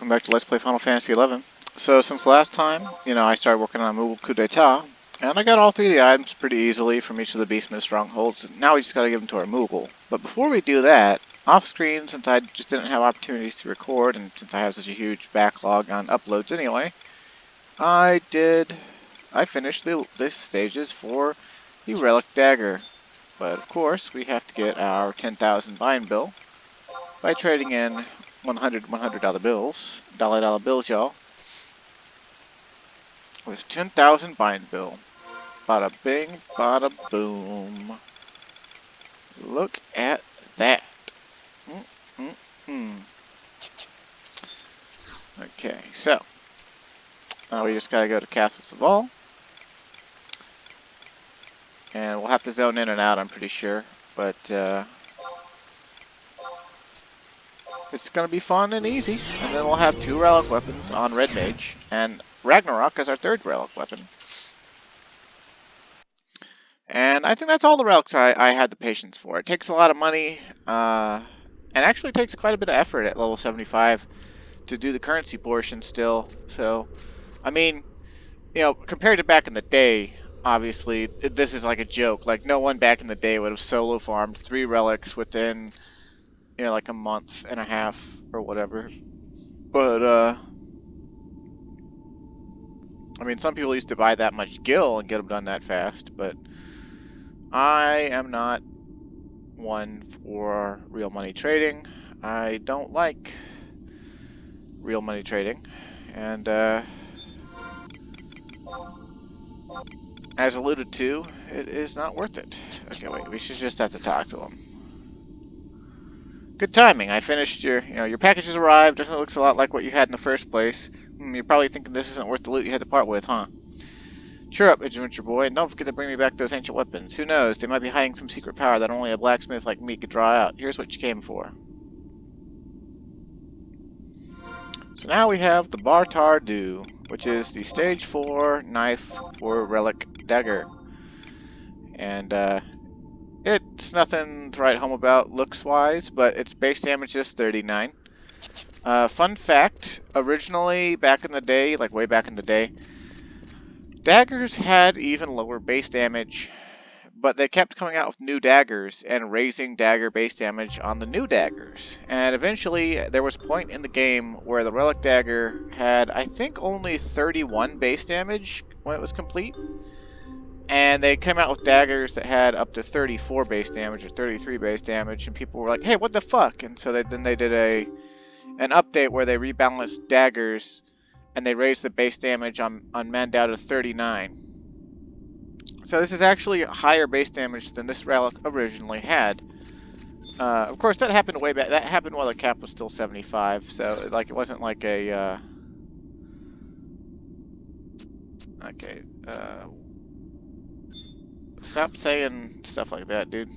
welcome back to Let's Play Final Fantasy XI. So since last time, I started working on A Moogle Kupo D'etat, and I got all three of the items pretty easily from each of the Beastman strongholds. Now we just gotta give them to our Moogle. But before we do that, off screen, since I just didn't have opportunities to record, and since I have such a huge backlog on uploads anyway, I finished the stages for the Relic Dagger. But of course, we have to get our 10,000 bind bill by trading in $100 bills, dollar bills, y'all, with 10,000 bind bill. Bada bing, bada boom. Look at that. Okay, so we just gotta go to Castle Saval, and we'll have to zone in and out, I'm pretty sure, but it's going to be fun and easy. And then we'll have 2 relic weapons on Red Mage, and Ragnarok as our 3rd relic weapon. And I think that's all the relics I had the patience for. It takes a lot of money, and actually takes quite a bit of effort at level 75 to do the currency portion still. So, I mean, compared to back in the day, obviously, this is like a joke. Like, no one back in the day would have solo farmed 3 relics within like a month and a half or whatever. But, I mean, some people used to buy that much gil and get them done that fast, but I am not one for real money trading. I don't like real money trading, and, as alluded to, it is not worth it. Okay, wait, we should just have to talk to him. Good timing. I finished your package has arrived. It looks a lot like what you had in the first place. You're probably thinking this isn't worth the loot you had to part with, huh? Cheer up, adventure boy, and don't forget to bring me back those ancient weapons. Who knows, they might be hiding some secret power that only a blacksmith like me could draw out. Here's what you came for. So now we have the Bartar Du, which is the stage 4 knife for Relic Dagger. And, it's nothing to write home about looks-wise, but its base damage is 39. Fun fact, originally, back in the day, like way back in the day, daggers had even lower base damage, but they kept coming out with new daggers and raising dagger base damage on the new daggers. And eventually, there was a point in the game where the Relic Dagger had, I think, only 31 base damage when it was complete. And they came out with daggers that had up to 34 base damage or 33 base damage, and people were like, hey, what the fuck? And so then they did an update where they rebalanced daggers, and they raised the base damage on Mandau to 39. So this is actually higher base damage than this relic originally had. Of course, that happened way back. That happened while the cap was still 75, so like it wasn't like a... Okay, stop saying stuff like that, dude.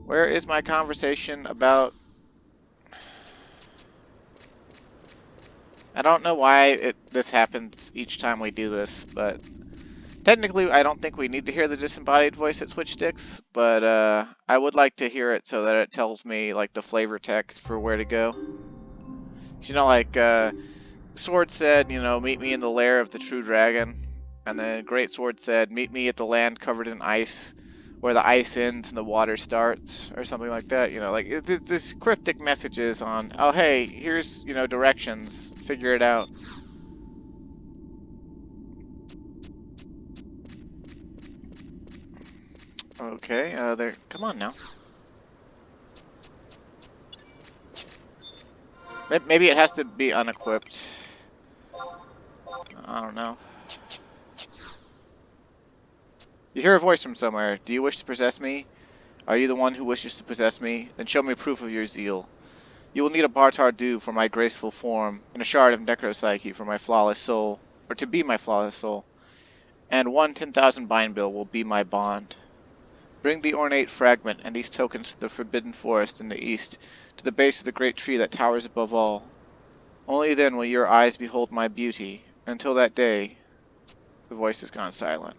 Where is my conversation about... I don't know why this happens each time we do this, but... Technically, I don't think we need to hear the disembodied voice at switch sticks, but I would like to hear it so that it tells me, like, the flavor text for where to go. Like, Sword said, meet me in the lair of the true dragon. And then Great Sword said, meet me at the land covered in ice, where the ice ends and the water starts, or something like that. Like, this cryptic messages on, oh, hey, here's, directions, figure it out. Okay, there, come on now. Maybe it has to be unequipped. I don't know. You hear a voice from somewhere. Do you wish to possess me? Are you the one who wishes to possess me? Then show me proof of your zeal. You will need a Bartar Du for my graceful form, and a shard of Necropsyche for my flawless soul, or to be my flawless soul. And 10,000 bind bill will be my bond. Bring the ornate fragment and these tokens to the forbidden forest in the east, to the base of the great tree that towers above all. Only then will your eyes behold my beauty. Until that day, the voice has gone silent.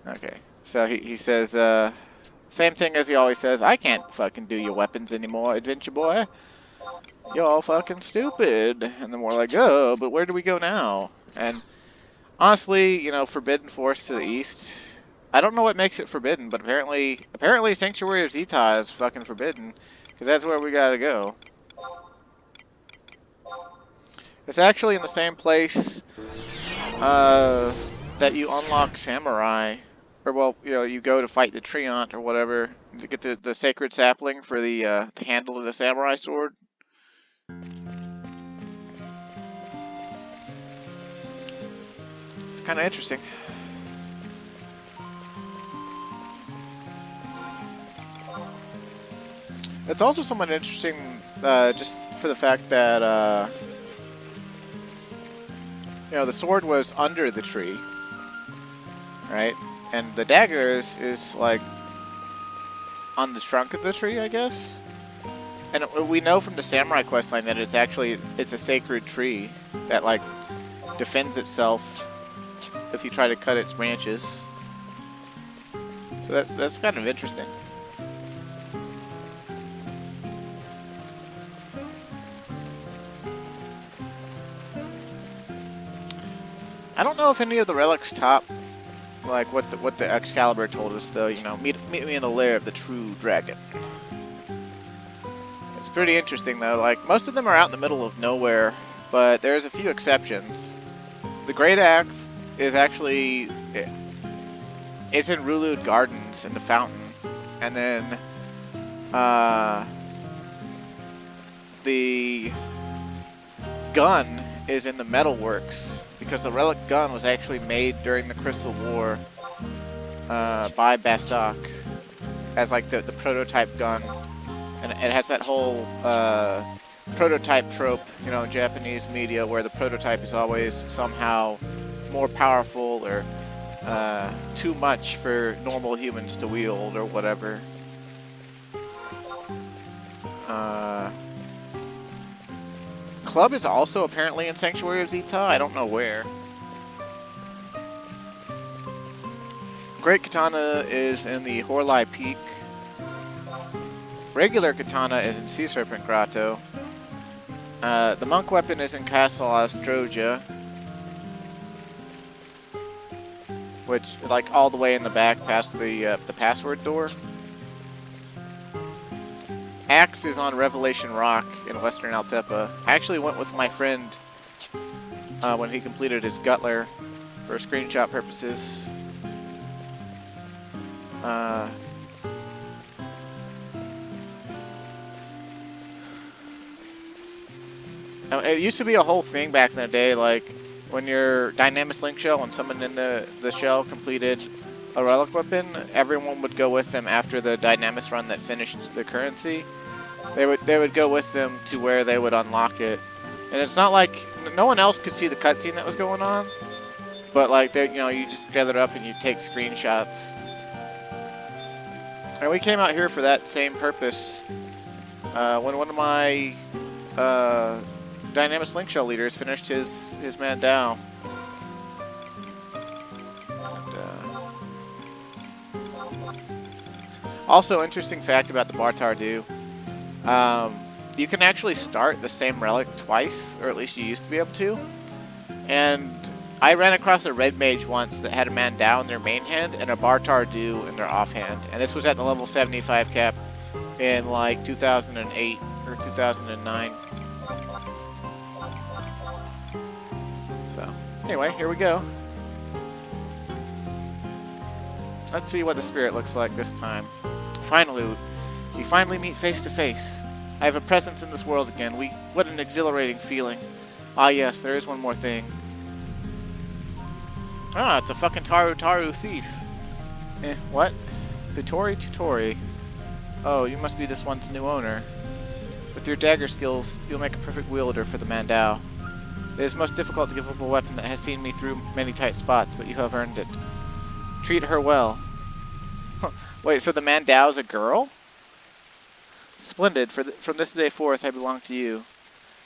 Okay, so he says, same thing as he always says, I can't fucking do your weapons anymore, adventure boy. y'all fucking stupid. And then we're like, oh, but where do we go now? And honestly, you know, Forbidden Forest to the east. I don't know what makes it forbidden, but apparently Sanctuary of D'etat is fucking forbidden, because that's where we gotta go. It's actually in the same place that you unlock Samurai, or well, you know, you go to fight the Treant or whatever to get the sacred sapling for the handle of the Samurai sword. It's kind of interesting. It's also somewhat interesting, just for the fact that you know, the sword was under the tree, right? And the dagger is like on the trunk of the tree, I guess. And we know from the Samurai questline that it's a sacred tree that like defends itself if you try to cut its branches. So that's kind of interesting. I don't know if any of the relics top like what the Excalibur told us though. You know, meet me in the lair of the true dragon. It's pretty interesting though. Like most of them are out in the middle of nowhere, but there's a few exceptions. The Great Axe is actually it's in Rulud Gardens in the fountain, and then the gun is in the metalworks because the relic gun was actually made during the Crystal War by Bastok as like the prototype gun, and it has that whole prototype trope, you know, in Japanese media where the prototype is always somehow more powerful or too much for normal humans to wield or whatever. Club is also apparently in Sanctuary of D'etat. I don't know where. Great Katana is in the Horlai Peak. Regular Katana is in Sea Serpent Grotto. The Monk Weapon is in Castle Ostroja, which, like, all the way in the back past the password door. Axe is on Revelation Rock in Western Altepa. I actually went with my friend when he completed his Gutler for screenshot purposes. It used to be a whole thing back in the day, like when your Dynamis Link shell, when someone in the shell completed a relic weapon, everyone would go with them after the Dynamis run that finished the currency. They would go with them to where they would unlock it, and it's not like no one else could see the cutscene that was going on, but like they, you know, you just gather up and you take screenshots. And we came out here for that same purpose when one of my Dynamis Link Shell leaders finished his Mandau. Also, interesting fact about the Bartardu. You can actually start the same relic twice, or at least you used to be able to. And I ran across a red mage once that had a Mandau in their main hand and a Bartardu in their offhand. And this was at the level 75 cap in like 2008 or 2009. So, anyway, here we go. Let's see what the spirit looks like this time. Finally, we finally meet face to face. I have a presence in this world again. What an exhilarating feeling. Ah yes, there is one more thing. Ah, it's a fucking Taru thief. What? Tutori. Oh, you must be this one's new owner. With your dagger skills, you'll make a perfect wielder for the Mandau. It is most difficult to give up a weapon that has seen me through many tight spots, but you have earned it. Treat her well. Wait, so the Mandau's a girl? Splendid. From this day forth, I belong to you.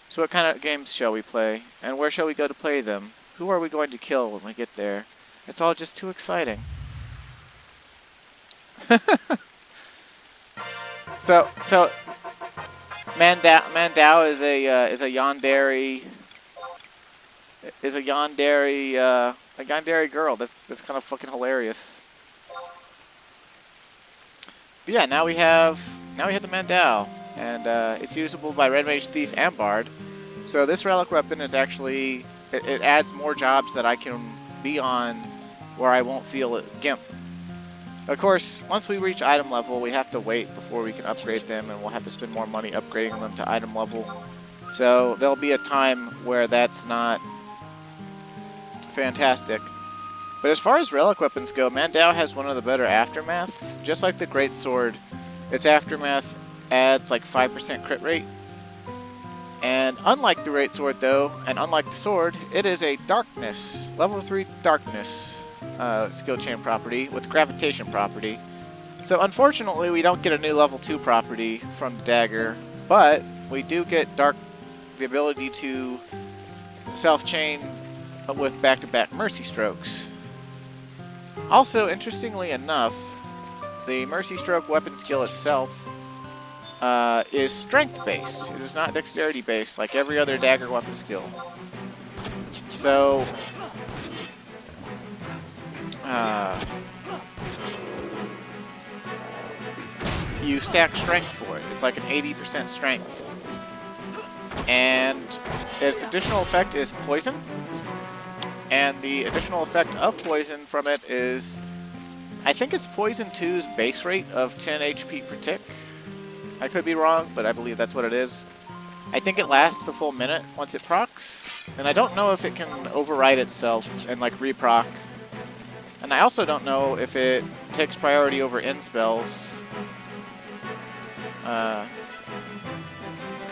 So what kind of games shall we play? And where shall we go to play them? Who are we going to kill when we get there? It's all just too exciting. So Mandau is a yandere a yandere girl. That's kind of fucking hilarious. But yeah, now we have the Mandau, and it's usable by Red Mage, Thief, and Bard. So this relic weapon is actually it adds more jobs that I can be on where I won't feel it gimp. Of course, once we reach item level, we have to wait before we can upgrade them, and we'll have to spend more money upgrading them to item level. So there'll be a time where that's not fantastic. But as far as relic weapons go, Mandau has one of the better aftermaths. Just like the Great Sword, its aftermath adds like 5% crit rate. And unlike the Great Sword though, and unlike the sword, it is a darkness, level 3 darkness skill chain property with gravitation property. So unfortunately we don't get a new level 2 property from the dagger, but we do get the ability to self-chain with back-to-back mercy strokes. Also, interestingly enough, the mercy stroke weapon skill itself is strength-based. It is not dexterity-based like every other dagger weapon skill. So, you stack strength for it. It's like an 80% strength. And its additional effect is poison. And the additional effect of poison from it is, I think it's Poison 2's base rate of 10 HP per tick. I could be wrong, but I believe that's what it is. I think it lasts a full minute once it procs, and I don't know if it can override itself and like reproc. And I also don't know if it takes priority over end spells. Come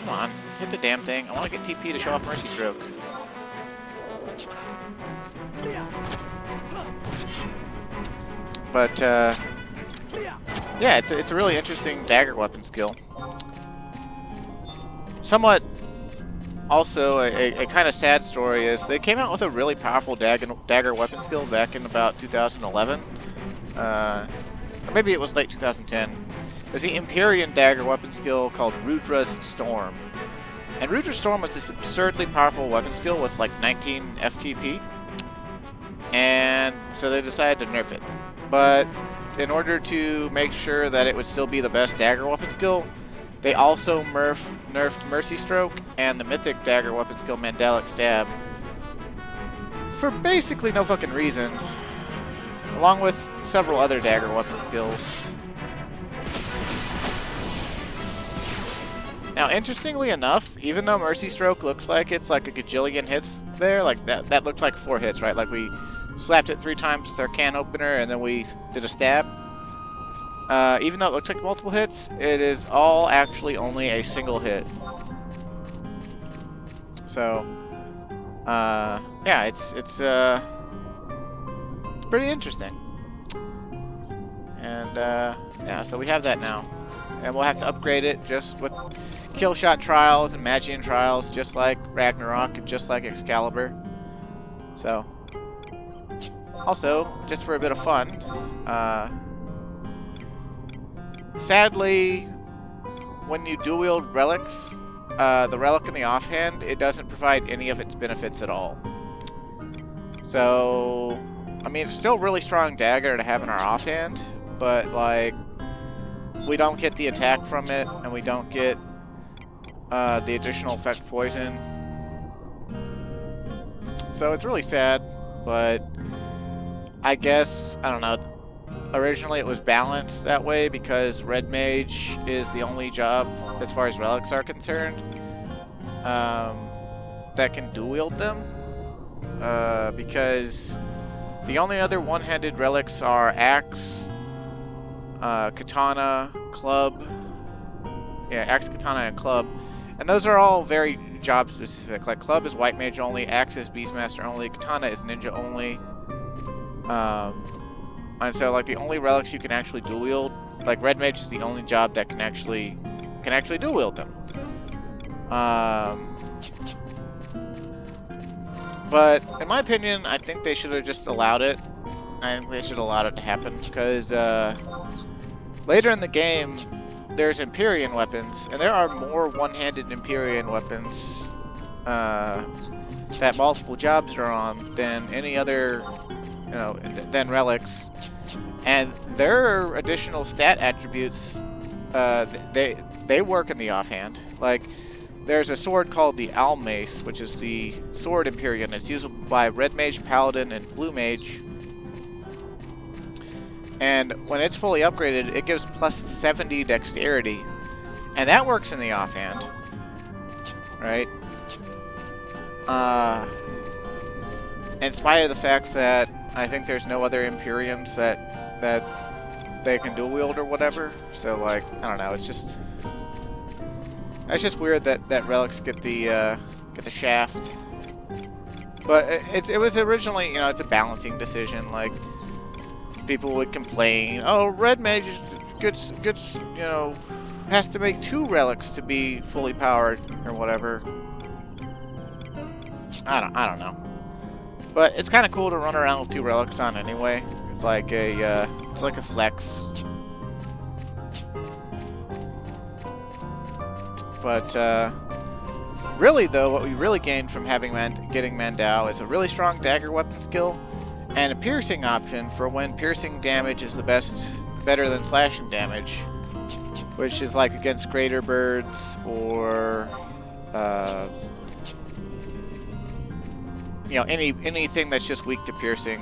on, hit the damn thing. I want to get TP to show off Mercy Stroke. But yeah, it's a really interesting dagger weapon skill. Somewhat also a kind of sad story is they came out with a really powerful dagger weapon skill back in about 2011. Or maybe it was late 2010. There's the Empyrean dagger weapon skill called Rudra's Storm. And Rudra's Storm was this absurdly powerful weapon skill with like 19 FTP. And so they decided to nerf it. But in order to make sure that it would still be the best dagger weapon skill, they also nerfed Mercy Stroke and the mythic dagger weapon skill Mandalic Stab. For basically no fucking reason. Along with several other dagger weapon skills. Now, interestingly enough, even though Mercy Stroke looks like it's like a gajillion hits there, like that looked like 4 hits, right? Like we slapped it 3 times with our can opener and then we did a stab. Even though it looks like multiple hits, it is all actually only a single hit. So, yeah, it's pretty interesting. And yeah, so we have that now, and we'll have to upgrade it just with kill shot trials and Magian trials, just like Ragnarok and just like Excalibur. So, also, just for a bit of fun, sadly, when you dual wield relics, the relic in the offhand, it doesn't provide any of its benefits at all. So, I mean, it's still really strong dagger to have in our offhand, but like, we don't get the attack from it, and we don't get the additional effect poison. So it's really sad, but I guess, I don't know, originally it was balanced that way because Red Mage is the only job, as far as relics are concerned, that can dual wield them, because the only other one-handed relics are Axe, Katana, Club, yeah, Axe, Katana, and Club, and those are all very job specific. Like Club is White Mage only, Axe is Beastmaster only, Katana is Ninja only, and so like the only relics you can actually dual wield, like Red Mage is the only job that can actually dual wield them. But in my opinion, I think they should have just allowed it. I think they should have allowed it to happen because later in the game, there's Empyrean weapons, and there are more one-handed Empyrean weapons that multiple jobs are on than any other, you know, than relics. And their additional stat attributes, they work in the offhand. Like, there's a sword called the Owl Mace, which is the sword Empyrean. It's usable by Red Mage, Paladin, and Blue Mage. And when it's fully upgraded, it gives plus 70 dexterity. And that works in the offhand. Right? In spite of the fact that I think there's no other Empyreans that they can dual wield or whatever. So, like, I don't know, it's just weird that relics get the shaft. But it was originally, you know, it's a balancing decision. Like, people would complain, oh, Red Mage gets you know, has to make 2 relics to be fully powered or whatever. I don't know. But it's kind of cool to run around with 2 relics on anyway. It's like a flex. But really though, what we really gained from getting Mandau is a really strong dagger weapon skill and a piercing option for when piercing damage is better than slashing damage, which is like against greater birds or you know, anything that's just weak to piercing.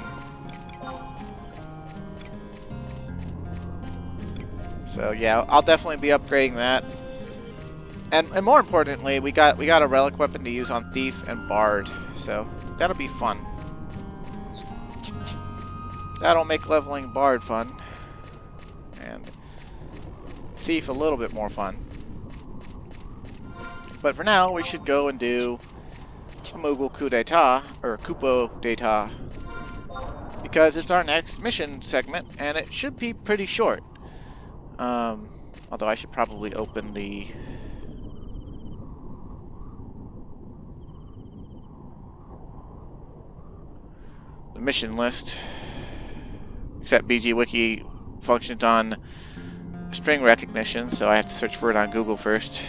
So yeah, I'll definitely be upgrading that. And more importantly, we got a relic weapon to use on Thief and Bard, so that'll be fun. That'll make leveling Bard fun, and Thief a little bit more fun. But for now, we should go and do A Moogle Kupo D'etat, or Kupo D'etat, because it's our next mission segment, and it should be pretty short. Although I should probably open the mission list. Except BG Wiki functions on string recognition, so I have to search for it on Google first.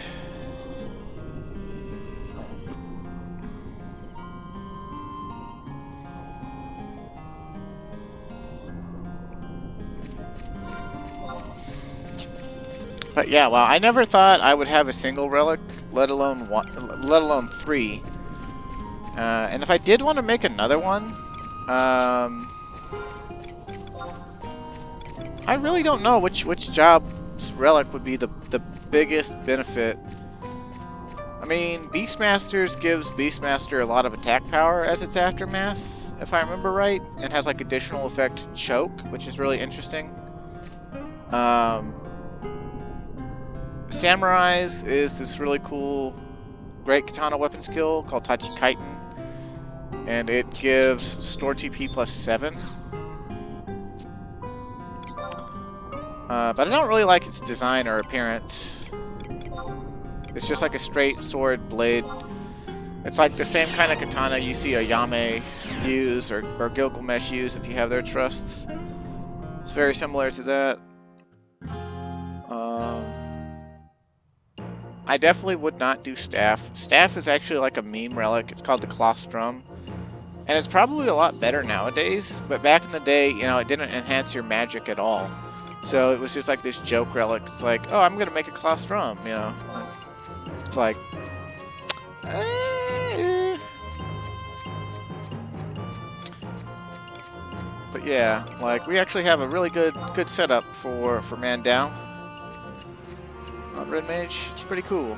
But yeah, well, I never thought I would have a single relic, let alone 3. And if I did want to make another one, I really don't know which job's relic would be the biggest benefit. I mean, Beastmasters gives Beastmaster a lot of attack power as its aftermath, if I remember right, and has like additional effect choke, which is really interesting. Samurai's is this really cool great katana weapon skill called Tachi Kaiten, and it gives store TP plus 7. But I don't really like its design or appearance. It's just like a straight sword blade. It's like the same kind of katana you see a Yame use or Gilgamesh use if you have their trusts. It's very similar to that. I definitely would not do Staff. Staff is actually like a meme relic. It's called the Clostrum. And it's probably a lot better nowadays. But back in the day, you know, it didn't enhance your magic at all. So it was just like this joke relic. It's like, oh, I'm going to make a Clostrum, you know. It's like... But yeah, like, we actually have a really good setup for Mandau on Red Mage. It's pretty cool.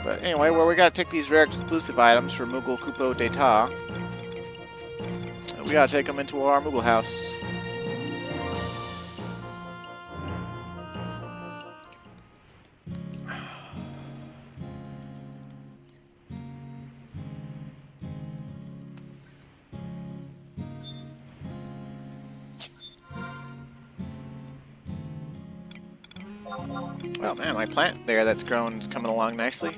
But anyway, well, we gotta take these rare exclusive items for Moogle Kupo D'etat. We gotta take them into our Moogle house. Well, man, my plant there that's grown is coming along nicely.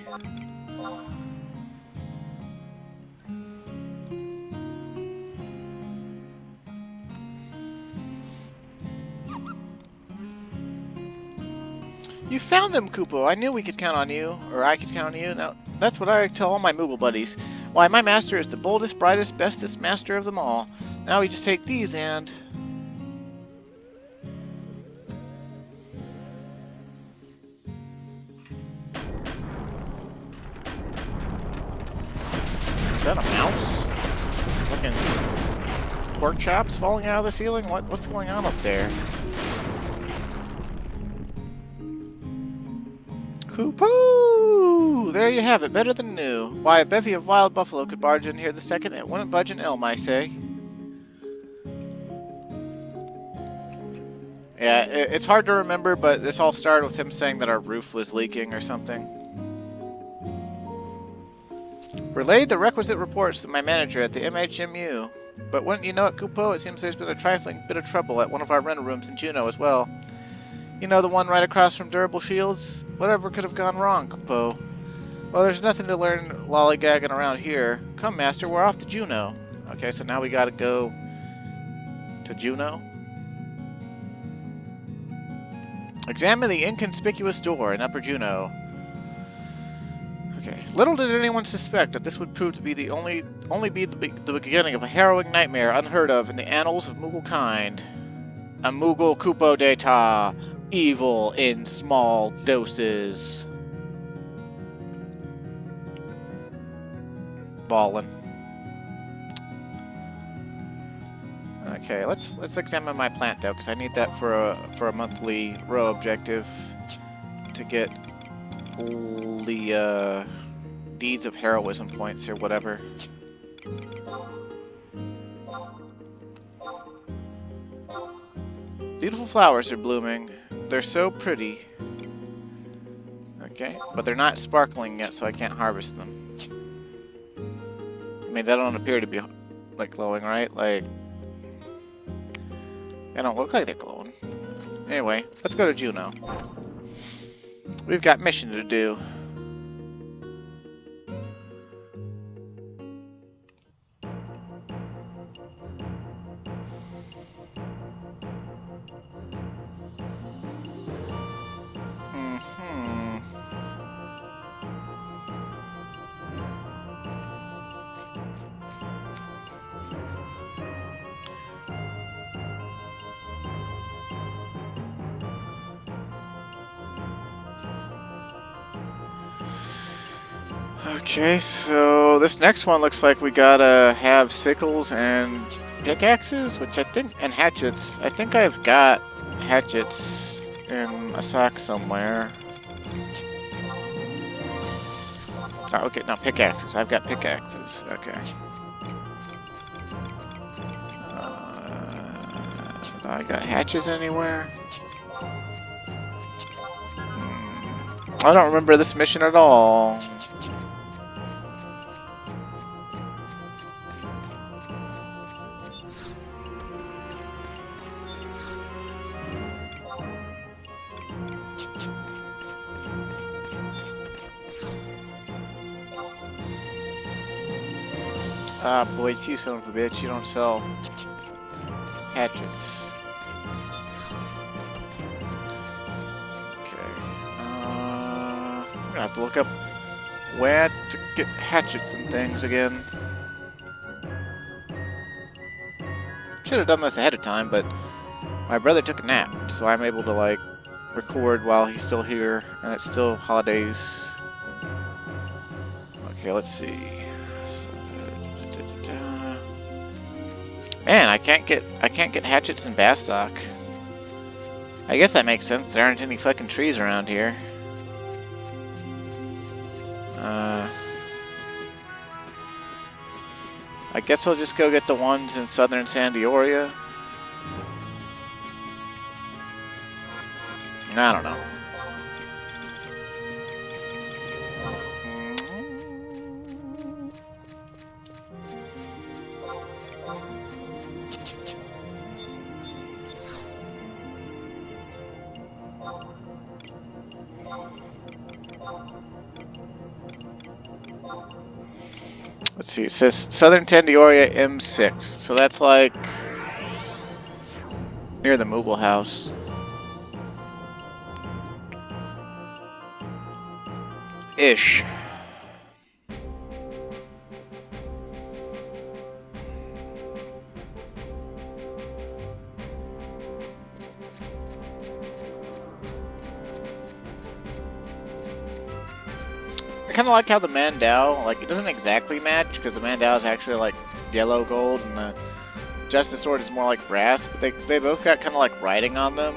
found them, Kupo. I knew we could count on you, or I could count on you. Now, that's what I tell all my Moogle buddies. Why, my master is the boldest, brightest, bestest master of them all. Now we just take these and... Is that a mouse? Fucking pork chops falling out of the ceiling? What's going on up there? Kupo! There you have it, better than new. Why, a bevy of wild buffalo could barge in here the second it wouldn't budge an elm, I say. Yeah, it's hard to remember, but this all started with him saying that our roof was leaking or something. Relayed the requisite reports to my manager at the MHMU. But wouldn't you know it, Kupo, it seems there's been a trifling bit of trouble at one of our rental rooms in Juneau as well. You know, the one right across from Durable Shields? Whatever could have gone wrong, Kupo? Well, there's nothing to learn lollygagging around here. Come, Master, we're off to Juneau. Okay, so now we gotta go to Juneau. Examine the inconspicuous door in Upper Juneau. Okay. Little did anyone suspect that this would prove to be the the beginning of a harrowing nightmare unheard of in the annals of Moogle kind. A Moogle Kupo D'etat. Evil in small doses. Ballin'. Okay, let's examine my plant though, because I need that for a monthly row objective to get all the deeds of heroism points or whatever. Beautiful flowers are blooming. They're so pretty. Okay, but they're not sparkling yet, so I can't harvest them. I mean, they don't appear to be like glowing, right? Like, they don't look like they're glowing. Anyway, let's go to Juneau. We've got mission to do. Okay, so this next one looks like we gotta have sickles and pickaxes, which I think, and hatchets. I think I've got hatchets in a sack somewhere. Oh, okay, no, pickaxes. I've got pickaxes. Okay. I got hatches anywhere? I don't remember this mission at all. Ah, boys, you son of a bitch, you don't sell hatchets. Okay. I'm gonna have to look up where to get hatchets and things again. Should have done this ahead of time, but my brother took a nap, so I'm able to, like, record while he's still here, and it's still holidays. Okay, let's see. Man, I can't get hatchets in Bastock. I guess that makes sense. There aren't any fucking trees around here. I guess I'll just go get the ones in southern San Dioria. I don't know. Let's see, it says Southern Tandioria M6, so that's like near the Moogle house. Ish. I kind of like how the Mandau, like, it doesn't exactly match because the Mandau is actually like yellow gold and the Justice Sword is more like brass, but they both got kind of like writing on them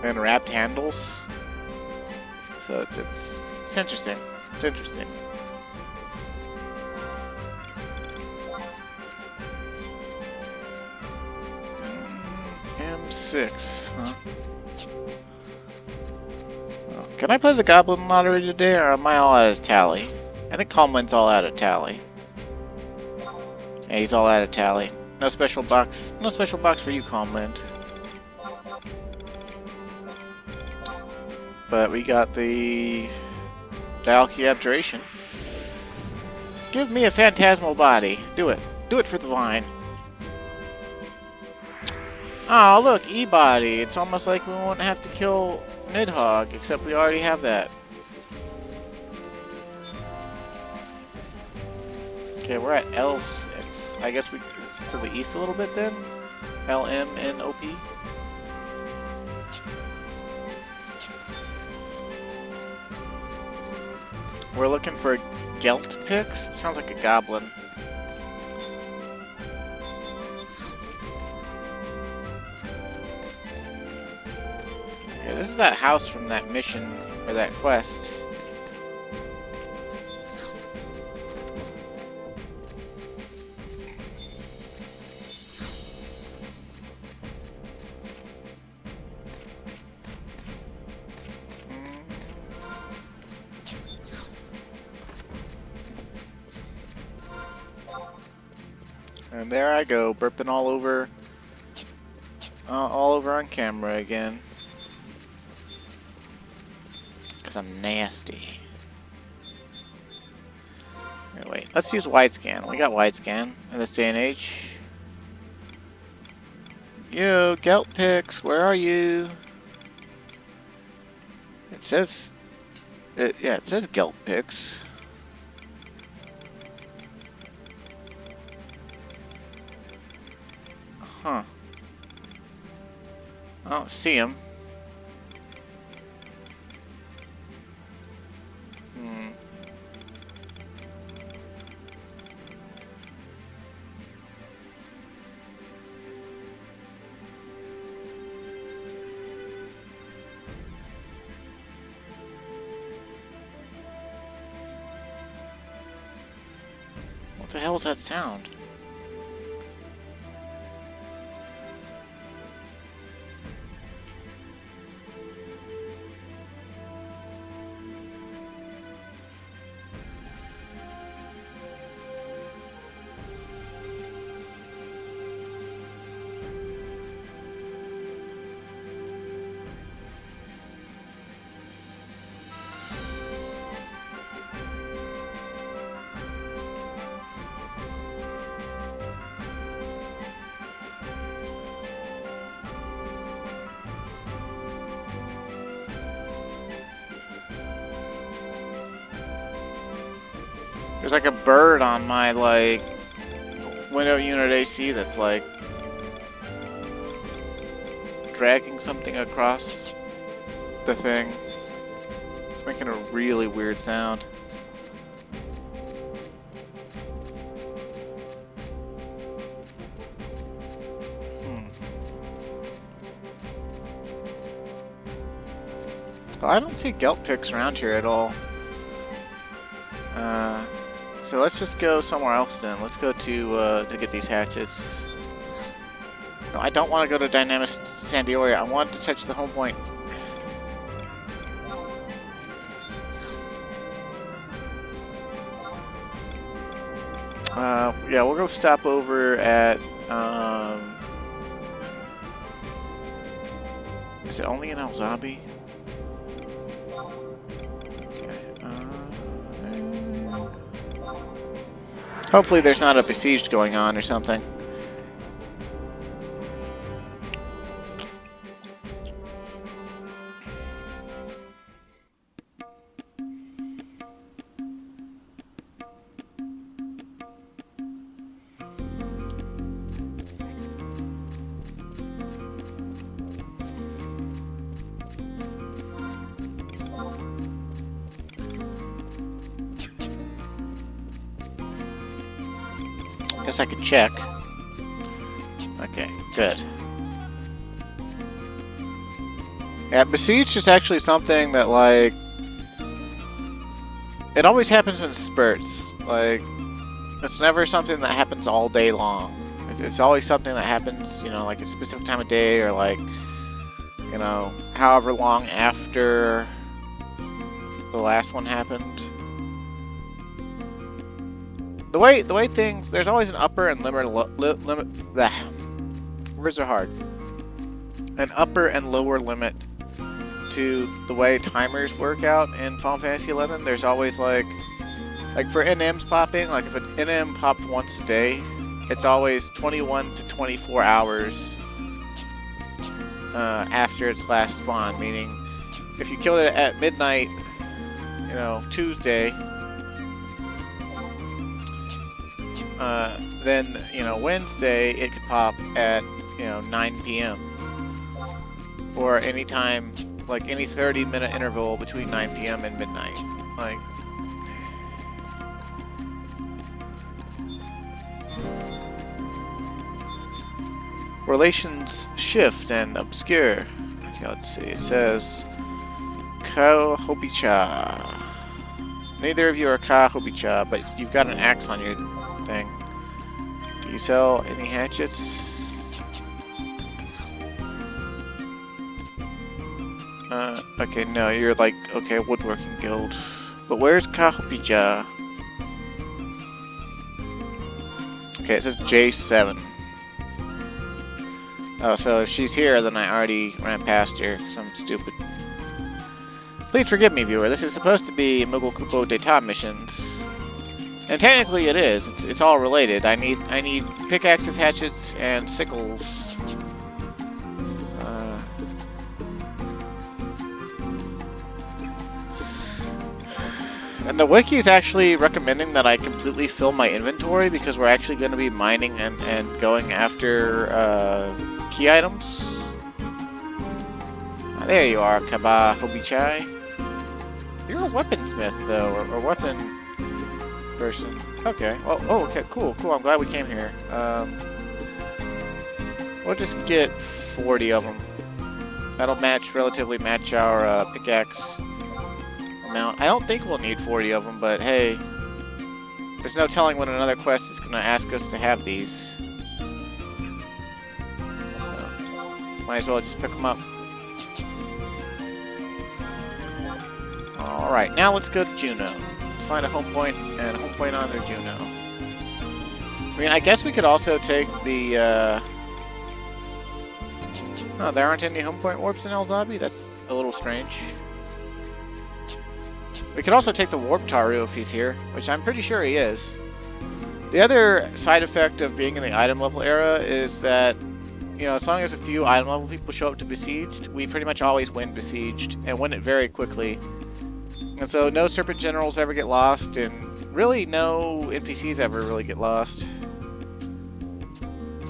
and wrapped handles. So it's interesting. It's interesting. M6, huh? Oh, can I play the Goblin Lottery today, or am I all out of tally? I think Calman's all out of tally. Yeah, he's all out of tally. No special box. No special box for you, Calman. But we got the Dialkey Abjuration. Give me a phantasmal body. Do it. Do it for the vine. Oh, look, E-body. It's almost like we won't have to kill Nidhogg, except we already have that. Okay, we're at L6. I guess it's to the east a little bit then? LMNOP? We're looking for Gelt picks? It sounds like a goblin. Yeah, this is that house from that mission, or that quest. And there I go, burping all over on camera again. Because I'm nasty. Here, wait, let's use widescan. We got widescan in this day and age. Yo, Gelt picks, where are you? It says, yeah, it says Gelt picks. Huh. I don't see him. What the hell is that sound? There's like a bird on my like window unit AC that's like dragging something across the thing. It's making a really weird sound. Well, I don't see Gelt picks around here at all. So let's just go somewhere else then. Let's go to get these hatchets. No, I don't want to go to Dynamis San Diego. I want to touch the home point. Yeah, we'll go stop over at, is it only in El Zabi? Hopefully there's not a besieged going on or something. Guess I could check. Okay, good. Yeah, besieged is actually something that, like, it always happens in spurts. Like, it's never something that happens all day long. It's always something that happens, you know, like a specific time of day, or like, you know, however long after the last one happened. The way things, there's always an upper and limit. Words are hard. An upper and lower limit to the way timers work out in Final Fantasy XI. There's always like for NMs popping, like if an NM popped once a day, it's always 21 to 24 hours after its last spawn. Meaning, if you killed it at midnight, you know, Tuesday, then, you know, Wednesday it could pop at, you know, 9 p.m. or any time, like any 30-minute interval between 9 p.m. and midnight. Like, relations shift and obscure. Okay, let's see. It says Ka Hobicha. Neither of you are Ka Hobicha, but you've got an axe on your thing. Do you sell any hatchets? Okay, no, you're like, okay, woodworking guild. But where's Ka Hobicha? Okay, it says J7. Oh, so if she's here, then I already ran past her, because I'm stupid. Please forgive me, viewer. This is supposed to be Moogle Kupo D'etat missions. And technically it is. It's all related. I need pickaxes, hatchets, and sickles. And the wiki is actually recommending that I completely fill my inventory because we're actually going to be mining and going after key items. There you are, Kaba Hobichai. You're a weaponsmith, though, or weapon person. Okay. Well, oh, okay, cool. I'm glad we came here. We'll just get 40 of them. That'll relatively match our pickaxe amount. I don't think we'll need 40 of them, but hey, there's no telling when another quest is going to ask us to have these. So, might as well just pick them up. Alright, now let's go to Juno. Let's find a home point, and a home point on their Juno. I mean, I guess we could also take the, oh, there aren't any home point warps in El Zabi? That's a little strange. We could also take the Warp Taru if he's here, which I'm pretty sure he is. The other side effect of being in the item level era is that, you know, as long as a few item level people show up to Besieged, we pretty much always win Besieged, and win it very quickly. And so no Serpent Generals ever get lost, and really no NPCs ever really get lost.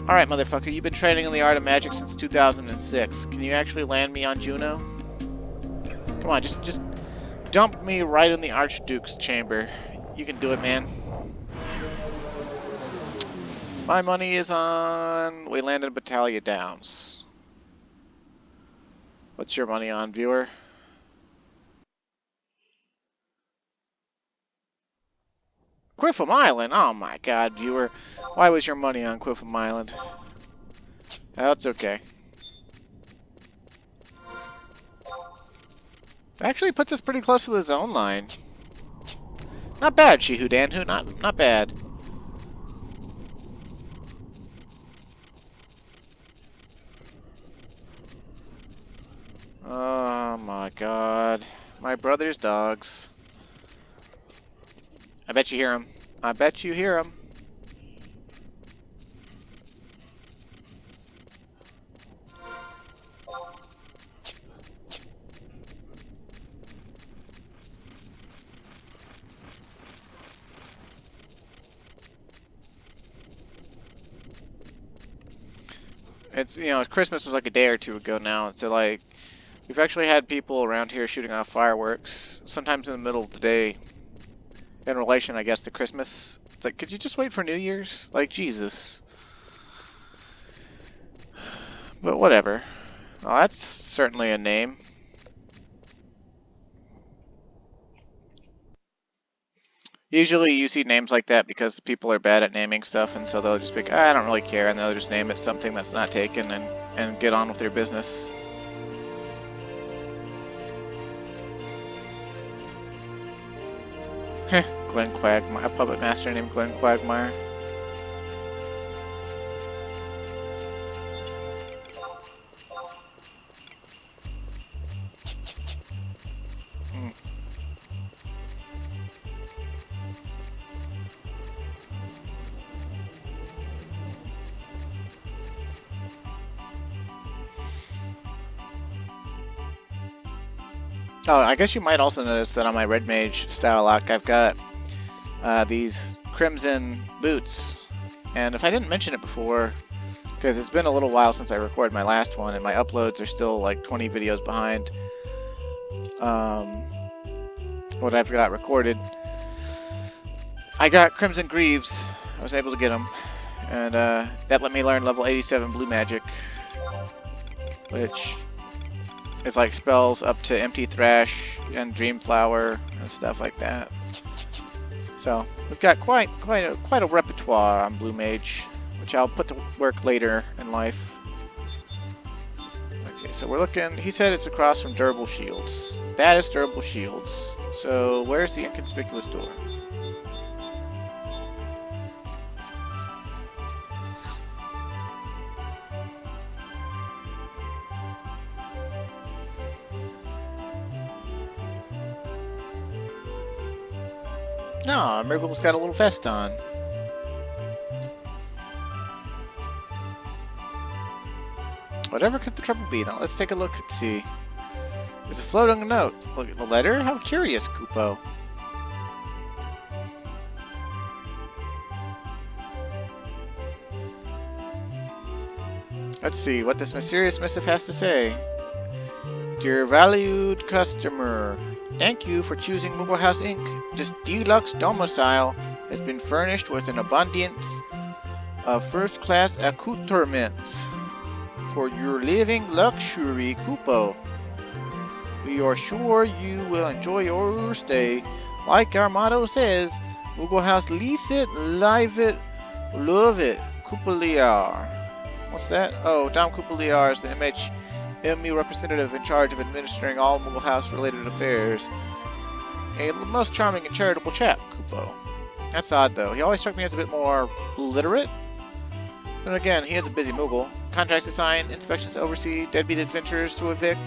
Alright, motherfucker, you've been training in the art of magic since 2006. Can you actually land me on Juno? Come on, just dump me right in the Archduke's chamber. You can do it, man. My money is on... We landed in Battaglia Downs. What's your money on, viewer? Quiffam Island? Oh my god, viewer. Why was your money on Quiffam Island? That's okay. Actually puts us pretty close to the zone line. Not bad, Shihudanhu. Not bad. Oh my god. My brother's dogs. I bet you hear him. I bet you hear him. It's, you know, Christmas was like a day or two ago now, so like, we've actually had people around here shooting off fireworks, sometimes in the middle of the day, in relation, I guess, to Christmas. It's like, could you just wait for New Year's? Like, Jesus. But whatever. Well, that's certainly a name. Usually you see names like that because people are bad at naming stuff, and so they'll just be like, I don't really care, and they'll just name it something that's not taken and get on with their business. Glenn Quagmire, a puppet master named Glenn Quagmire. Oh, I guess you might also notice that on my Red Mage style lock, I've got these crimson boots. And if I didn't mention it before, because it's been a little while since I recorded my last one, and my uploads are still like 20 videos behind what I've got recorded. I got Crimson Greaves. I was able to get them. And that let me learn level 87 Blue Magic, which is like spells up to Empty Thrash and Dream Flower and stuff like that. So we've got quite a repertoire on Blue Mage, which I'll put to work later in life. Okay, so we're looking. He said it's across from Durable Shields. That is Durable Shields. So where's the inconspicuous door? No, Moogle's got a little vest on. Whatever could the trouble be? Now let's take a look and see. There's a floating note. Look at the letter. How curious, Kupo. Let's see what this mysterious missive has to say. Dear valued customer, thank you for choosing Moogle House Inc. This deluxe domicile has been furnished with an abundance of first-class accoutrements for your living luxury, Kupo. We are sure you will enjoy your stay. Like our motto says, Moogle House lease it, live it, love it. Coupelier. What's that? Oh, Dom Coupelier is the ME representative in charge of administering all Moogle House related affairs. A most charming and charitable chap, Kupo. That's odd though. He always struck me as a bit more literate. But again, he is a busy Moogle. Contracts to sign, inspections to oversee, deadbeat adventurers to evict.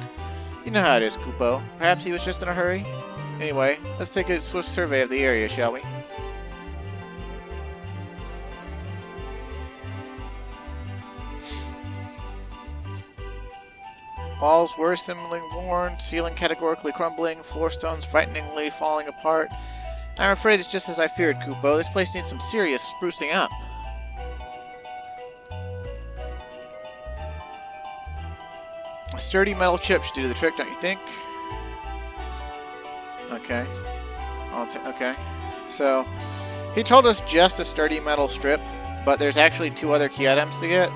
You know how it is, Kupo. Perhaps he was just in a hurry? Anyway, let's take a swift survey of the area, shall we? Walls worrisomely worn, ceiling categorically crumbling, floor stones frighteningly falling apart. I'm afraid it's just as I feared, Kupo. This place needs some serious sprucing up. A sturdy metal chip should do the trick, don't you think? Okay. Okay. So, he told us just a sturdy metal strip, but there's actually 2 other key items to get.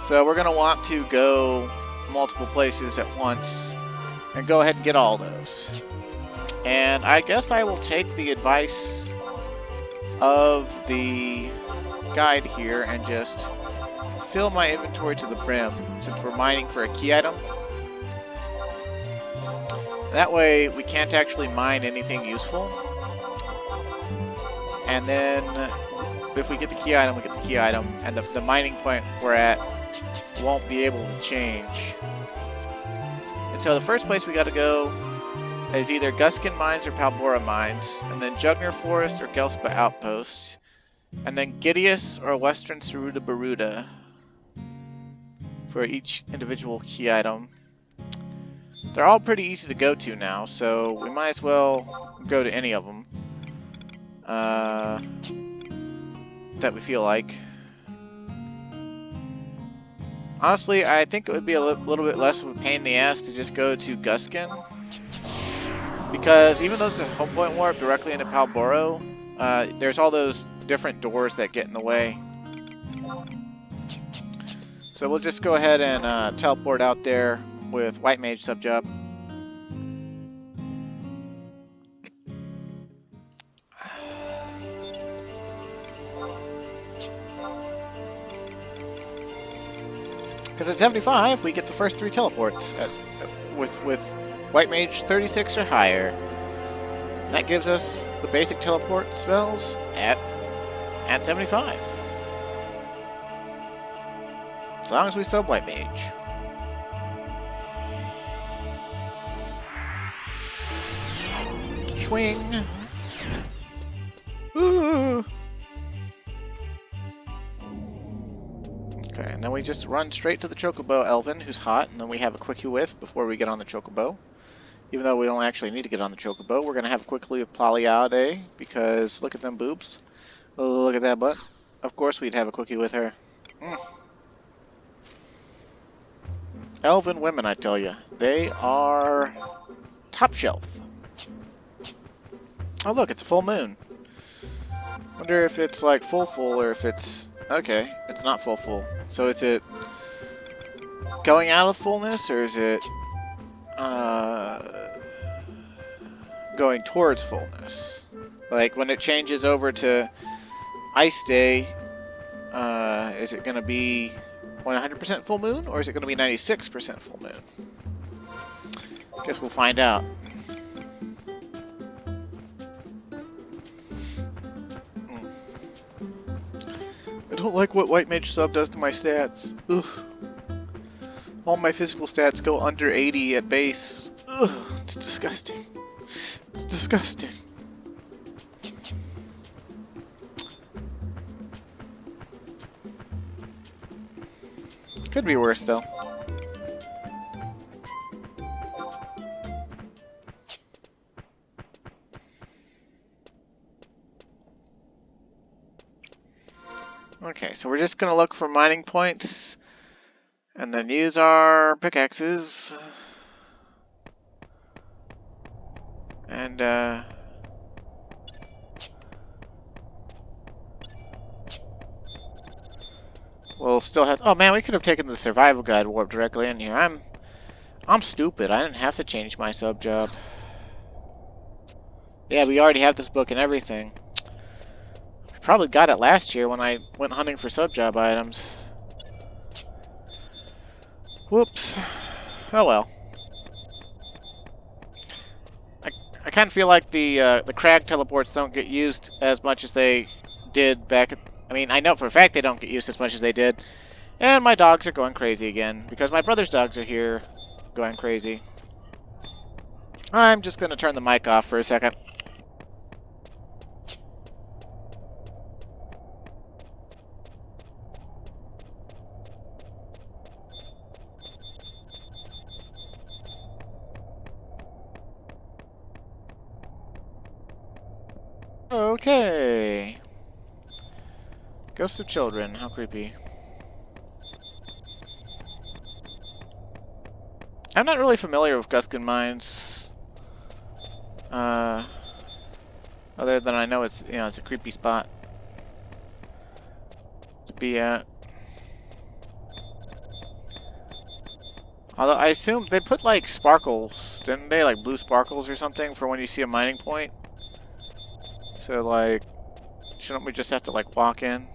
So we're going to want to go multiple places at once and go ahead and get all those. And I guess I will take the advice of the guide here and just fill my inventory to the brim since we're mining for a key item. That way we can't actually mine anything useful. And then if we get the key item, we get the key item, and the mining point we're at won't be able to change. And so the first place we gotta go is either Guskin Mines or Palbora Mines, and then Jugner Forest or Gelspa Outpost, and then Gideus or Western Saruda Baruda for each individual key item. They're all pretty easy to go to now, so we might as well go to any of them that we feel like. Honestly, I think it would be a little bit less of a pain in the ass to just go to Guskin, because even though it's a home point warp directly into Palboro, there's all those different doors that get in the way. So we'll just go ahead and teleport out there with White Mage sub-job. Because at 75, we get the first 3 teleports with White Mage 36 or higher. That gives us the basic teleport spells at 75. As long as we sub White Mage. Swing. Ooh. Okay, and then we just run straight to the Chocobo Elven, who's hot, and then we have a quickie with before we get on the Chocobo. Even though we don't actually need to get on the Chocobo, we're going to have a quickie with Polyade, because look at them boobs. Look at that butt. Of course we'd have a quickie with her. Elven women, I tell you. They are top shelf. Oh look, it's a full moon. Wonder if it's like full or if it's... Okay, it's not full. So is it going out of fullness, or is it going towards fullness? Like when it changes over to Ice Day, is it going to be 100% full moon, or is it going to be 96% full moon? Guess we'll find out. I don't like what White Mage sub does to my stats. Ugh. All my physical stats go under 80 at base. Ugh, it's disgusting. It's disgusting. Could be worse though. Okay, so we're just gonna look for mining points and then use our pickaxes and we'll still have... Oh man, we could have taken the survival guide warp directly in here. I'm stupid. I didn't have to change my sub job. Yeah, we already have this book and everything. Probably got it last year when I went hunting for sub-job items. Whoops. Oh well. I kind of feel like the crag teleports don't get used as much as they did back at... I mean, I know for a fact they don't get used as much as they did. And my dogs are going crazy again, because my brother's dogs are here going crazy. I'm just going to turn the mic off for a second. Okay. Ghosts of children, how creepy. I'm not really familiar with Guskin Mines. Other than I know it's, it's a creepy spot to be at. Although I assume they put like sparkles, didn't they? Like blue sparkles or something for when you see a mining point. So like, shouldn't we just have to like walk in?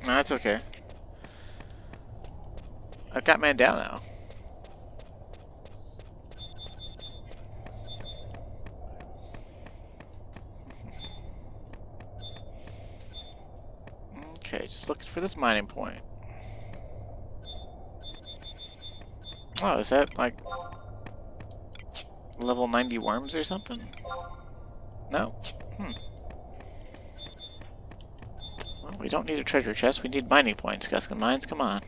No, that's okay. I've got Mandau now. Okay, just looking for this mining point. Oh, is that like level 90 worms or something? No? Well, we don't need a treasure chest, we need mining points, Guskin Mines, come on.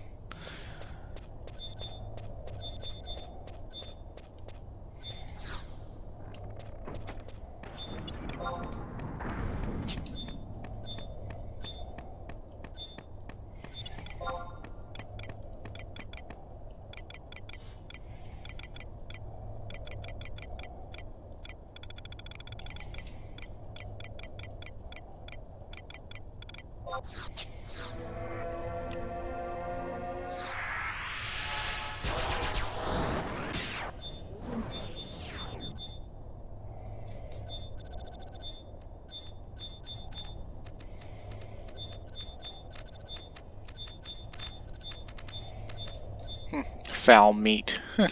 Foul meat. Can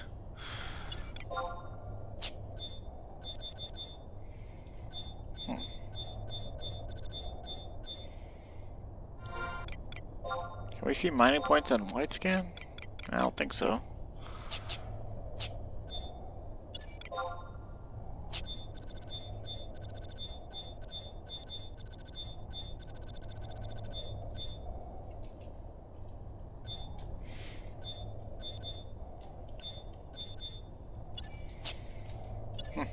we see mining points on white scan? I don't think so.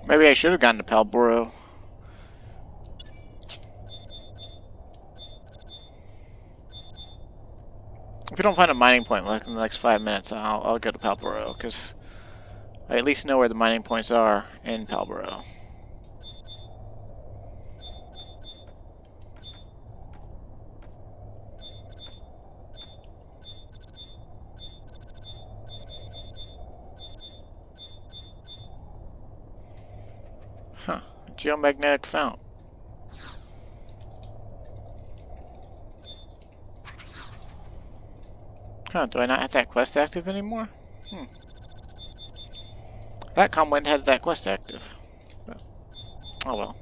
Maybe I should have gotten to Palboro. If we don't find a mining point like in the next 5 minutes, I'll go to Palboro, because I at least know where the mining points are in Palboro. Huh. Geomagnetic fount. Huh, do I not have that quest active anymore? That Comwind had that quest active. But, oh well.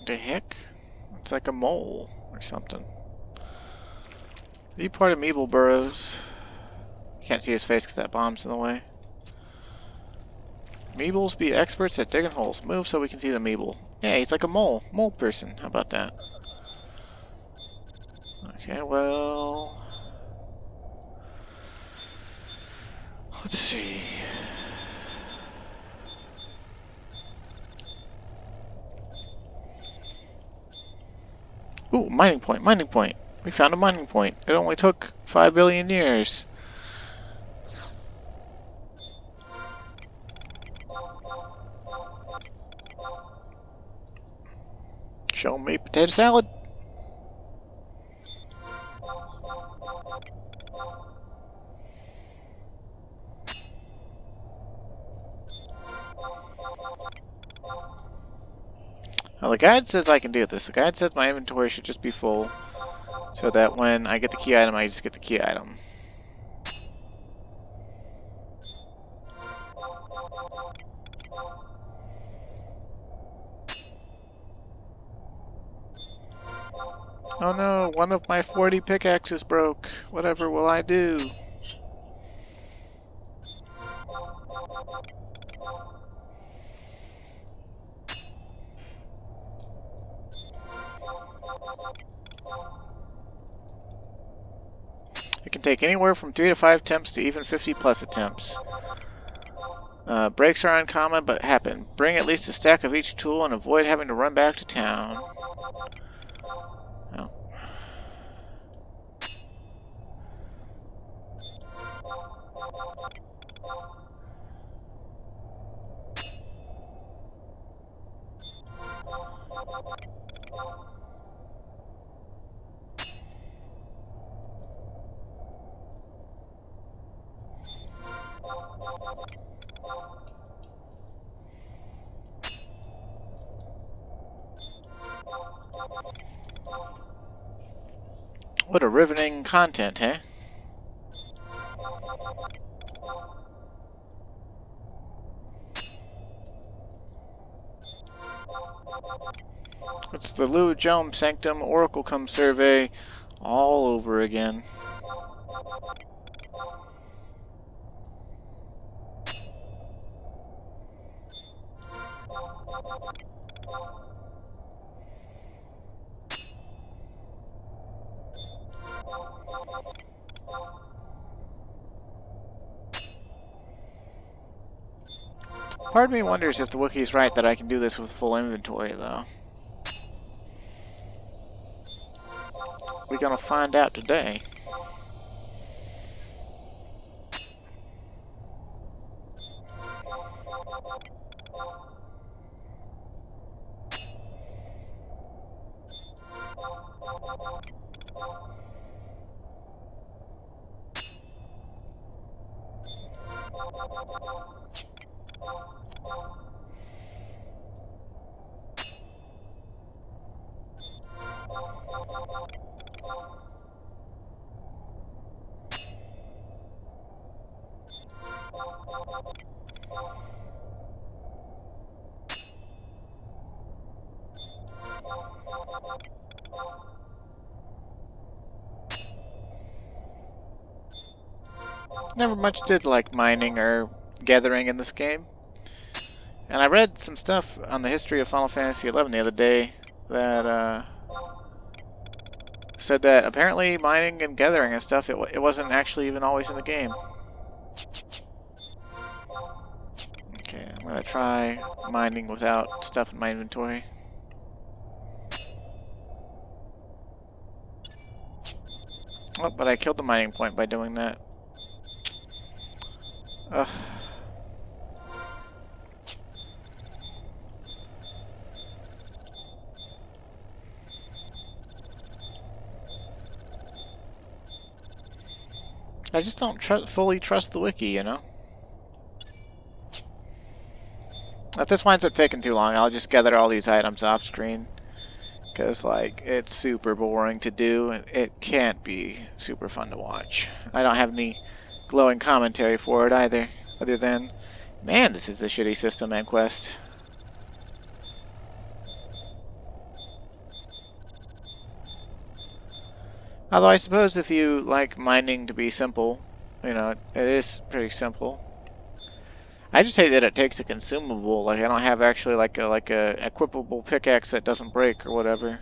The heck? It's like a mole or something. Are you part of Meeble Burrows? Can't see his face because that bomb's in the way. Meebles be experts at digging holes. Move so we can see the Meeble. Yeah, he's like a mole. Mole person. How about that? Okay, well... let's see. Ooh, mining point, mining point. We found a mining point. It only took 5 billion years. Show me potato salad. Well, the guide says I can do this. The guide says my inventory should just be full, so that when I get the key item, I just get the key item. Oh no, one of my 40 pickaxes broke. Whatever will I do? It can take anywhere from 3 to 5 attempts to even 50 plus attempts. Breaks are uncommon but happen. Bring at least a stack of each tool and avoid having to run back to town. Oh. What a riveting content, eh? It's the Lou Jelm Sanctum Oracle Come survey all over again. Part of me wonders if the Wookiee's right that I can do this with full inventory, though. We're gonna find out today. Never much did like mining or gathering in this game. And I read some stuff on the history of Final Fantasy XI the other day that said that apparently mining and gathering and stuff, it wasn't actually even always in the game. Okay, I'm gonna try mining without stuff in my inventory. Oh, but I killed the mining point by doing that. Ugh. I just don't fully trust the wiki, you know? If this winds up taking too long, I'll just gather all these items off screen. Because, like, it's super boring to do, and it can't be super fun to watch. I don't have any glowing commentary for it either, other than, man, this is a shitty system and quest. Although I suppose if you like mining to be simple, you know, it is pretty simple. I just hate that it takes a consumable. Like I don't have actually like a equipable pickaxe that doesn't break or whatever.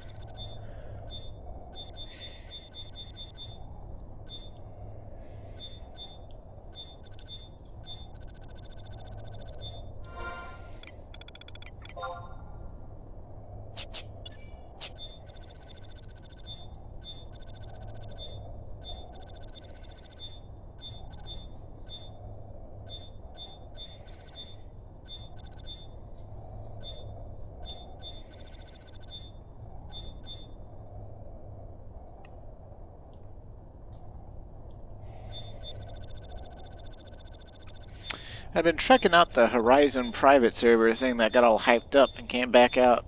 I've been checking out the Horizon private server thing that got all hyped up and came back out,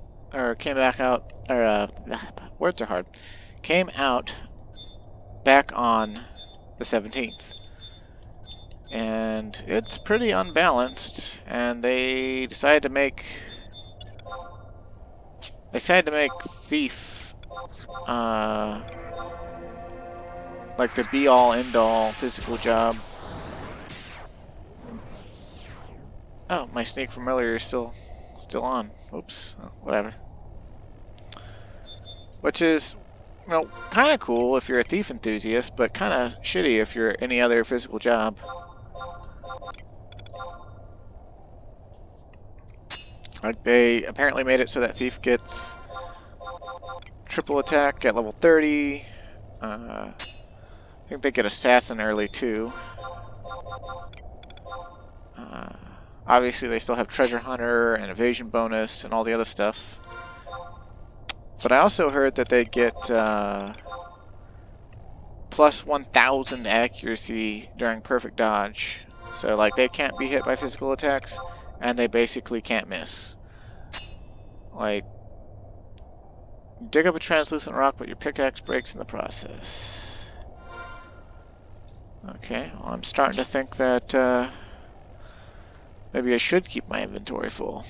words are hard, came out back on the 17th. And it's pretty unbalanced, and they decided to make Thief, like the be-all, end-all physical job. Oh, my sneak from earlier is still on. Oops. Oh, whatever. Which is, you know, kind of cool if you're a thief enthusiast, but kind of shitty if you're any other physical job. Like, they apparently made it so that thief gets triple attack at level 30. I think they get assassin early too. Obviously, they still have treasure hunter and evasion bonus and all the other stuff. But I also heard that they get plus 1,000 accuracy during perfect dodge. So, like, they can't be hit by physical attacks, and they basically can't miss. Like, you dig up a translucent rock, but your pickaxe breaks in the process. Okay, well, I'm starting to think that maybe I should keep my inventory full.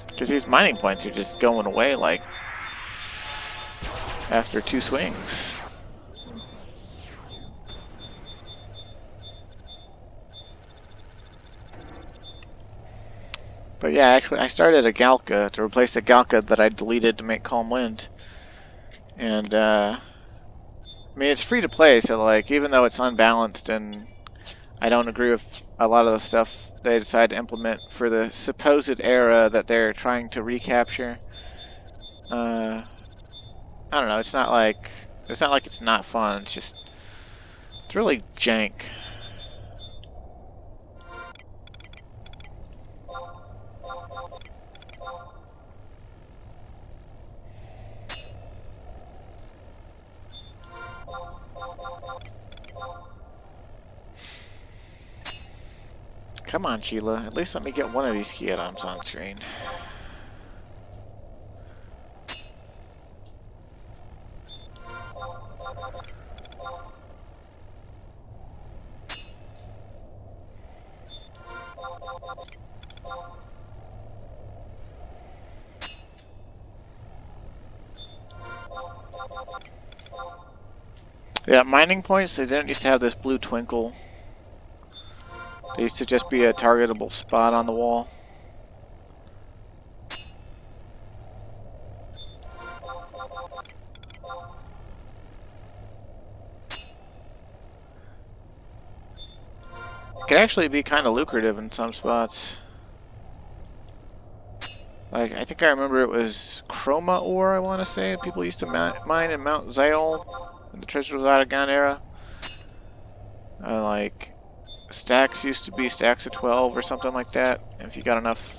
Because these mining points are just going away, like, after 2 swings. But yeah, actually, I started a Galka to replace the Galka that I deleted to make Calm Wind. And, I mean, it's free to play, so, like, even though it's unbalanced and I don't agree with a lot of the stuff they decide to implement for the supposed era that they're trying to recapture. I don't know. It's not like it's not fun. It's just it's really jank. Come on, Sheila. At least let me get one of these key items on screen. Yeah, mining points, they didn't used to have this blue twinkle. They used to just be a targetable spot on the wall. It could actually be kind of lucrative in some spots. Like, I think I remember it was chroma ore, I want to say. People used to mine in Mount Zale in the Treasure Without a Gun era. Like, stacks used to be stacks of 12 or something like that. And if you got enough...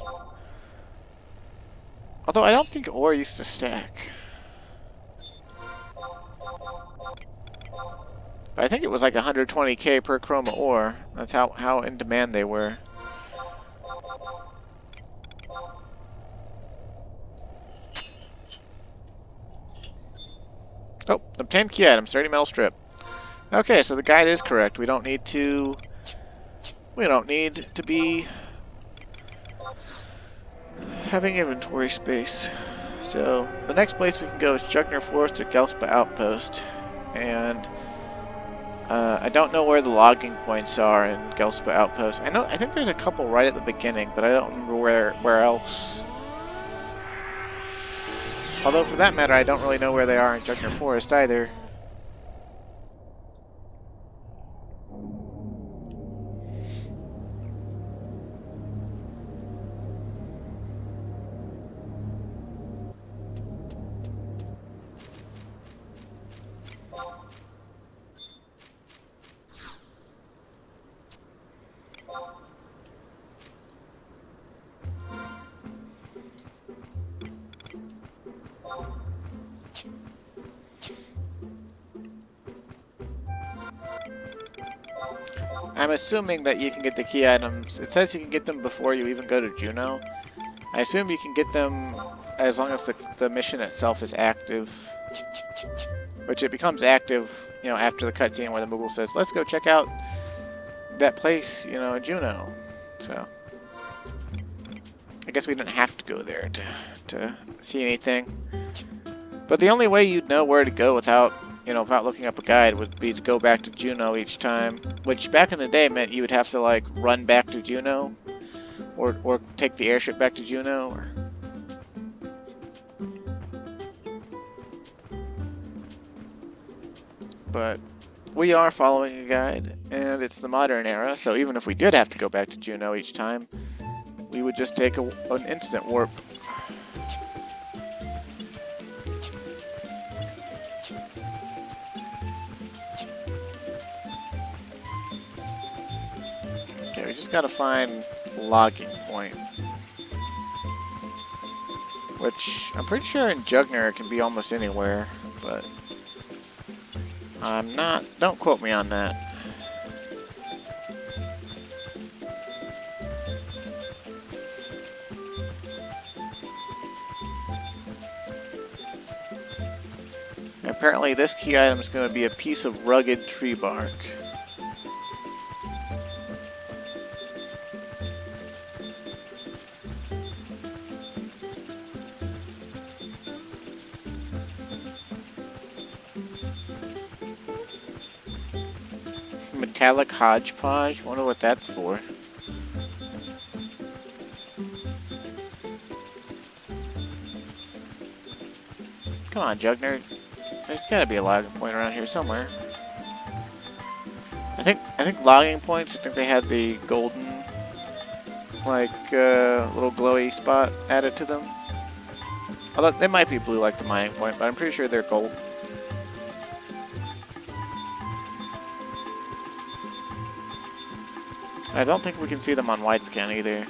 Although I don't think ore used to stack. But I think it was like 120k per chroma ore. That's how in demand they were. Oh, obtained key items, 30 metal strip. Okay, so the guide is correct. We don't need to be having inventory space. So the next place we can go is Jugner Forest or Gelspa Outpost. And I don't know where the logging points are in Gelspa Outpost. I think there's a couple right at the beginning, but I don't remember where else. Although for that matter, I don't really know where they are in Jugner Forest either. I'm assuming that you can get the key items. It says you can get them before you even go to Juno. I assume you can get them as long as the mission itself is active. Which it becomes active, you know, after the cutscene where the Moogle says, let's go check out that place, you know, Juno. So, I guess we didn't have to go there to see anything. But the only way you'd know where to go without looking up a guide would be to go back to Juno each time. Which back in the day meant you would have to like run back to Juno, or take the airship back to Juno. But we are following a guide, and it's the modern era. So even if we did have to go back to Juno each time, we would just take an instant warp. Okay, we just gotta find logging point. Which, I'm pretty sure in Jugner it can be almost anywhere, but I'm not, don't quote me on that. Apparently this key item is going to be a piece of rugged tree bark. Metallic hodgepodge? Wonder what that's for. Come on, Jugner. There's gotta be a logging point around here somewhere. I think logging points. I think they had the golden, like little glowy spot added to them. Although they might be blue like the mining point, but I'm pretty sure they're gold. I don't think we can see them on wide scan either.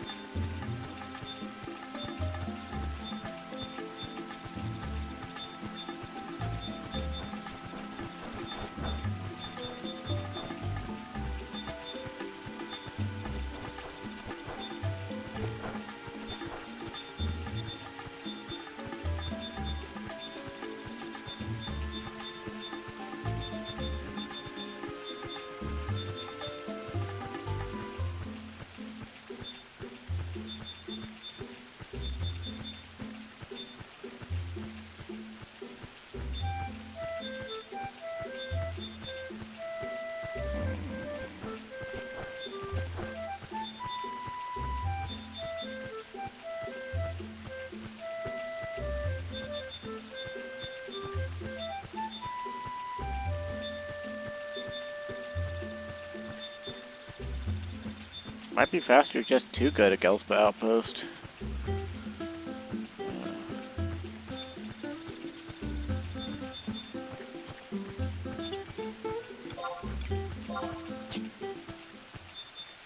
Might be faster, just too good at Gelspa Outpost.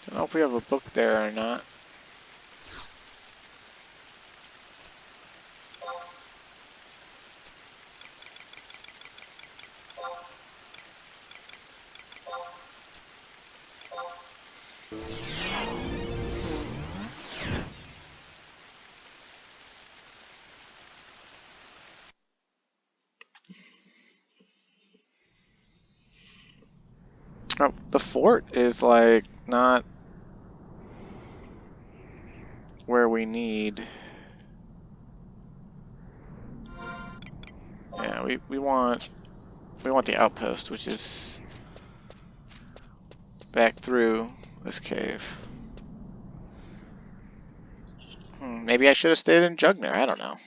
Don't know if we have a book there or not. Oh, the fort is like not where we need. Yeah, we want the outpost, which is back through this cave. Maybe I should have stayed in Jugner, I don't know.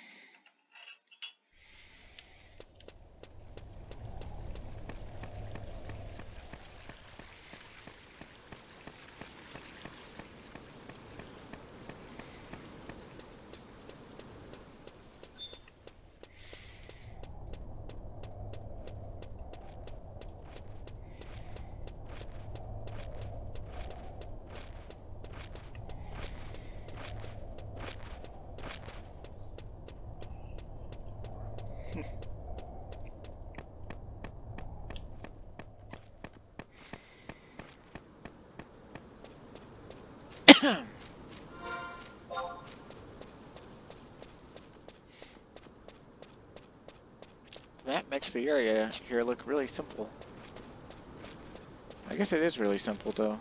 That makes the area here look really simple. I guess it is really simple though.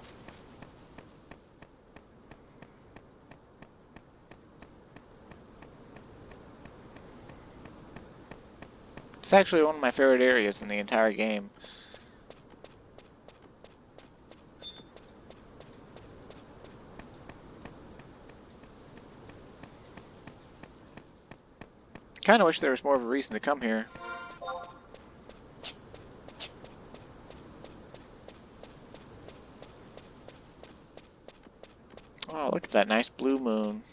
It's actually one of my favorite areas in the entire game. Kinda wish there was more of a reason to come here. Oh, look at that nice blue moon.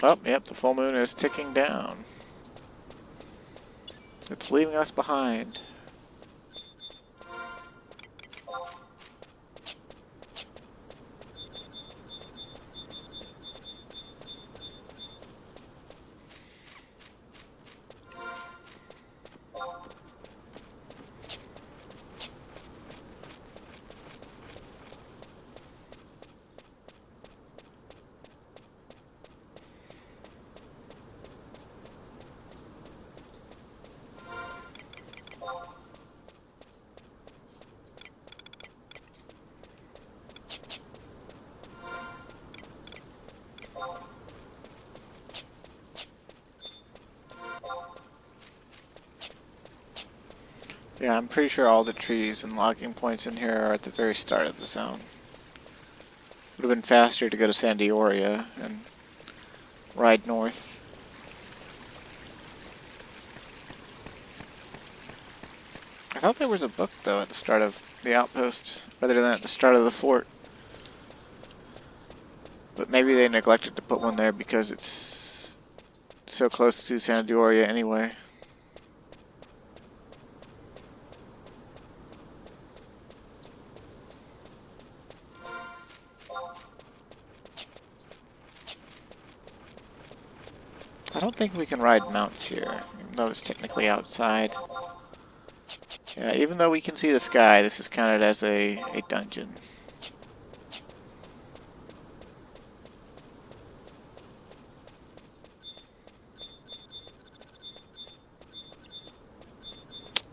Oh, yep, the full moon is ticking down. It's leaving us behind. Yeah, I'm pretty sure all the trees and logging points in here are at the very start of the zone. Would have been faster to go to Sandioria and ride north. I thought there was a book, though, at the start of the outpost, rather than at the start of the fort. But maybe they neglected to put one there because it's so close to San D'Oria anyway. I don't think we can ride mounts here, even though it's technically outside. Yeah, even though we can see the sky, this is counted as a dungeon.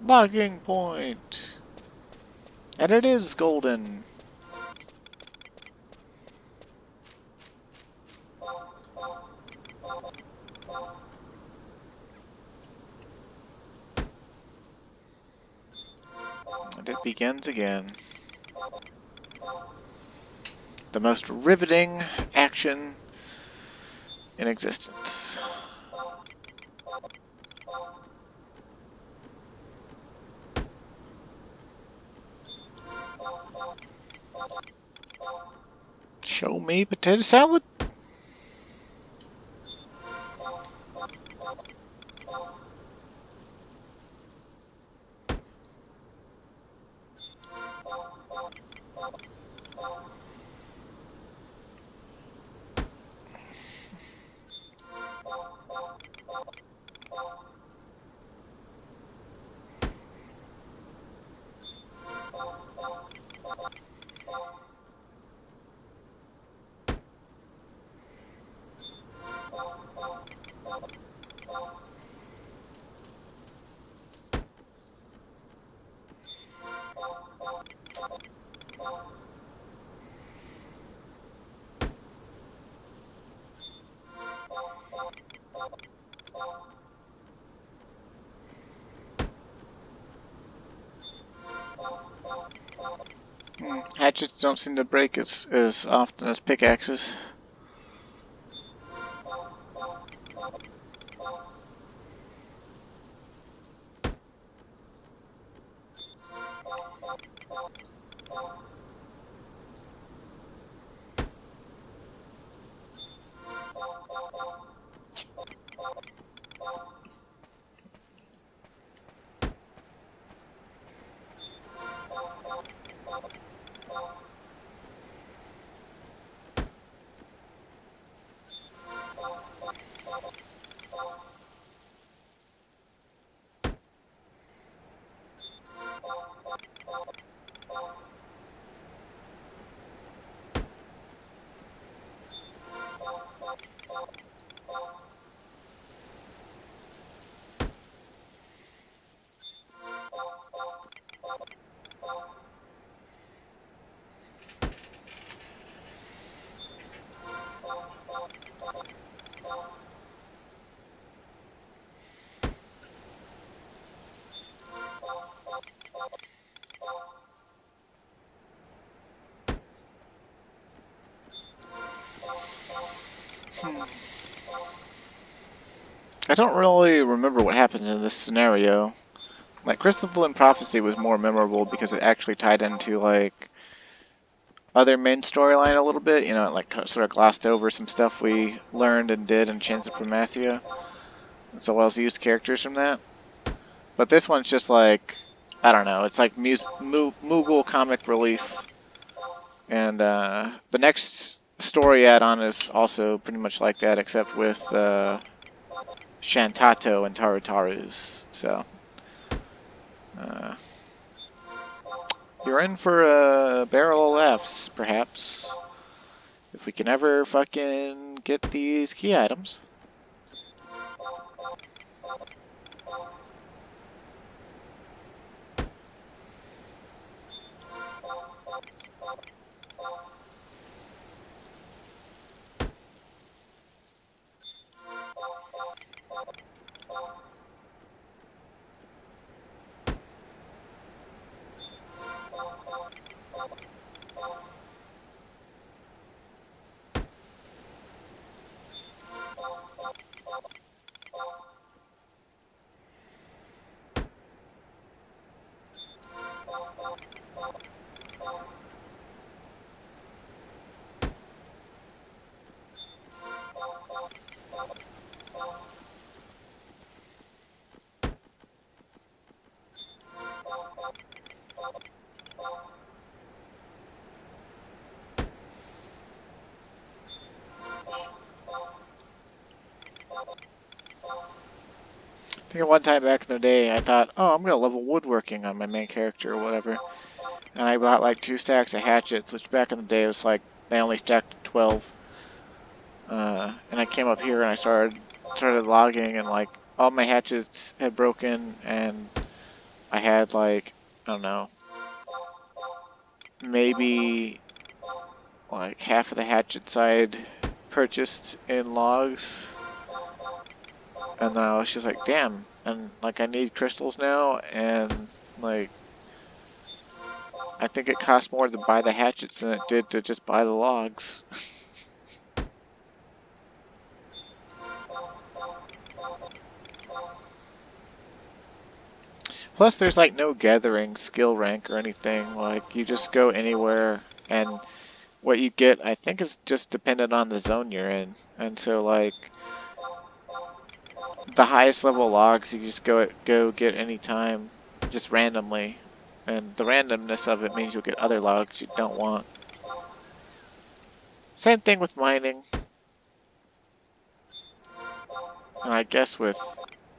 Logging point! And it is golden! And it begins again. The most riveting action in existence. Show me potato salad? Hatchets don't seem to break as often as pickaxes. I don't really remember what happens in this scenario. Like, Crystal and Prophecy was more memorable because it actually tied into, like, other main storyline a little bit. You know, like, sort of glossed over some stuff we learned and did in Chains of Promathia, as well as used characters from that. But this one's just like, I don't know, it's like Moogle comic relief. And the next story add-on is also pretty much like that, except with Shantato and Tarutarus. So, you're in for a barrel of laughs, perhaps. If we can ever fucking get these key items. I think at one time back in the day, I thought, oh, I'm going to level woodworking on my main character or whatever. And I bought like 2 stacks of hatchets, which back in the day was like, they only stacked 12. And I came up here and I started logging, and like all my hatchets had broken, and I had like, I don't know, maybe like half of the hatchets I'd purchased in logs. And then I was just like, damn, and like I need crystals now, and like I think it costs more to buy the hatchets than it did to just buy the logs. Plus there's like no gathering skill rank or anything, like you just go anywhere, and what you get I think is just dependent on the zone you're in. And so like the highest level logs you just go get anytime, just randomly. And the randomness of it means you'll get other logs you don't want. Same thing with mining. And I guess with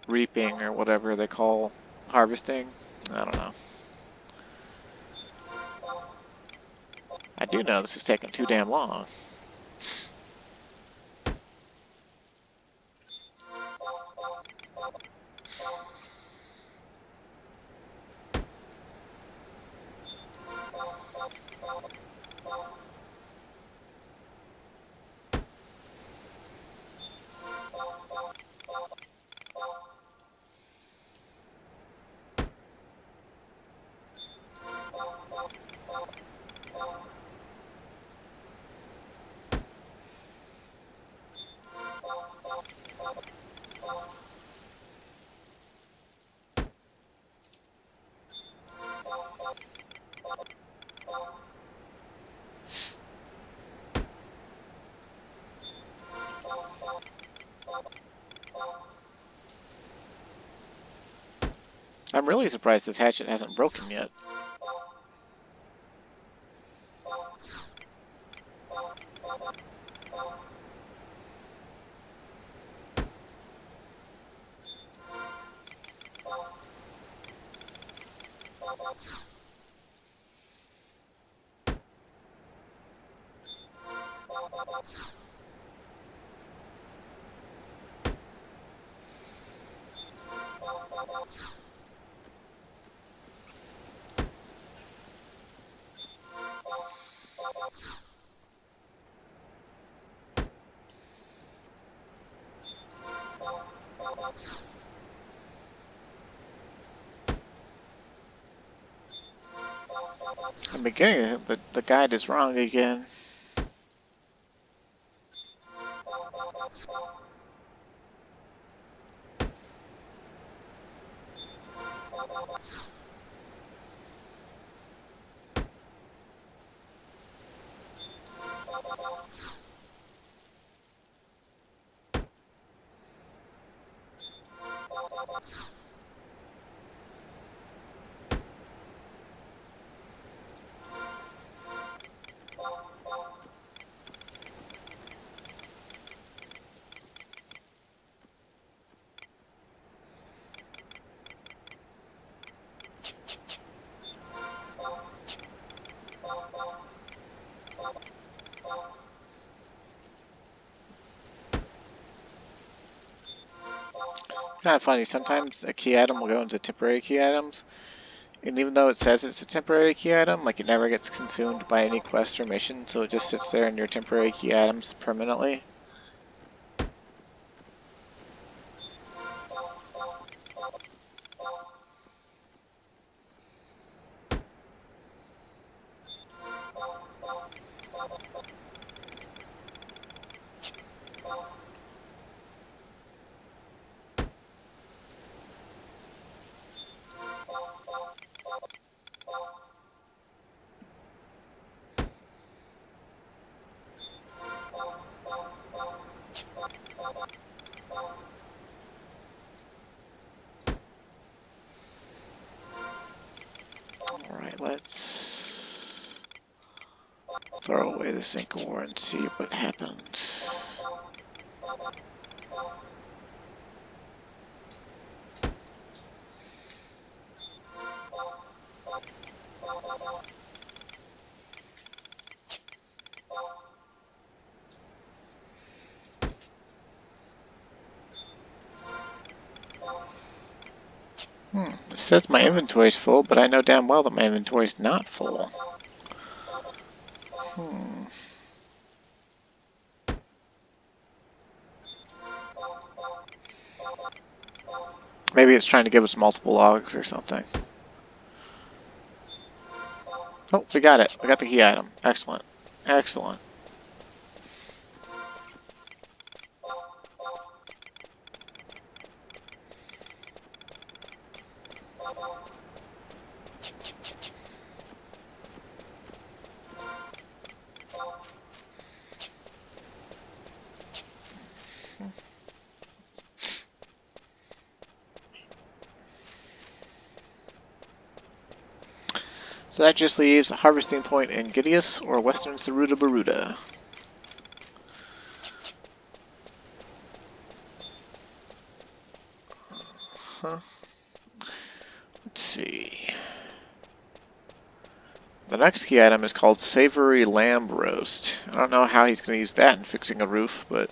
reaping or whatever they call harvesting. I don't know. I do know this is taking too damn long. I'm really surprised this hatchet hasn't broken yet. I'm beginning to think the guide is wrong again. Kind of funny, sometimes a key item will go into temporary key items, and even though it says it's a temporary key item, like it never gets consumed by any quest or mission, so it just sits there in your temporary key items permanently. let's throw away the zinc ore and see what happens. It says my inventory's full, but I know damn well that my inventory's not full. Maybe it's trying to give us multiple logs or something. Oh, we got it. We got the key item. Excellent. Excellent. So that just leaves a harvesting point in Gideus or Western Saruda Baruda. Let's see. The next key item is called Savory Lamb Roast. I don't know how he's going to use that in fixing a roof, but...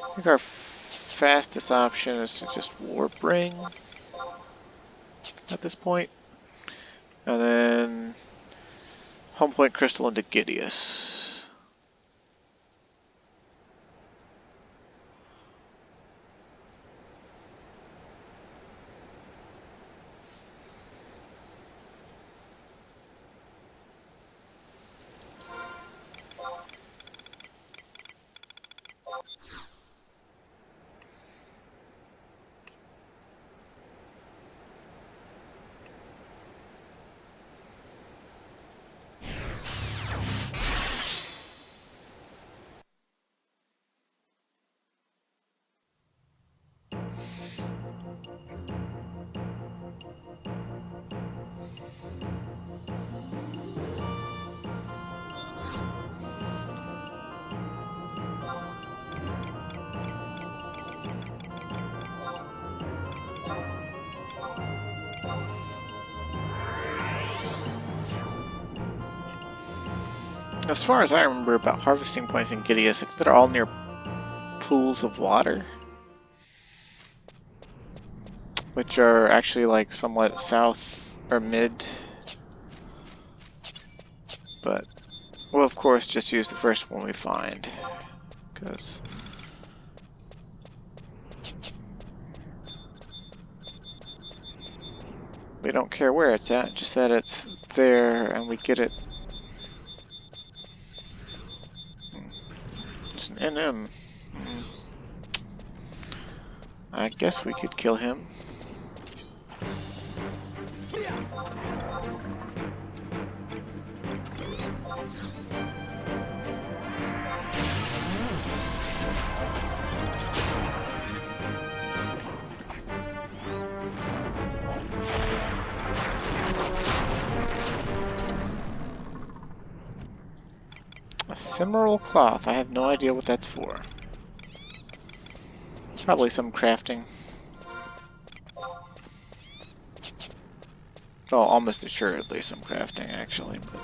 I think our fastest option is to just warp ring at this point. And then home point crystal into Gideus. As far as I remember about harvesting points in Gideus, they're all near pools of water, which are actually like somewhat south or mid. But we'll of course just use the first one we find, because we don't care where it's at, just that it's there and we get it. It's an NM. I guess we could kill him. Ephemeral cloth. I have no idea what that's for. Probably some crafting. Oh, almost assuredly some crafting, actually. But...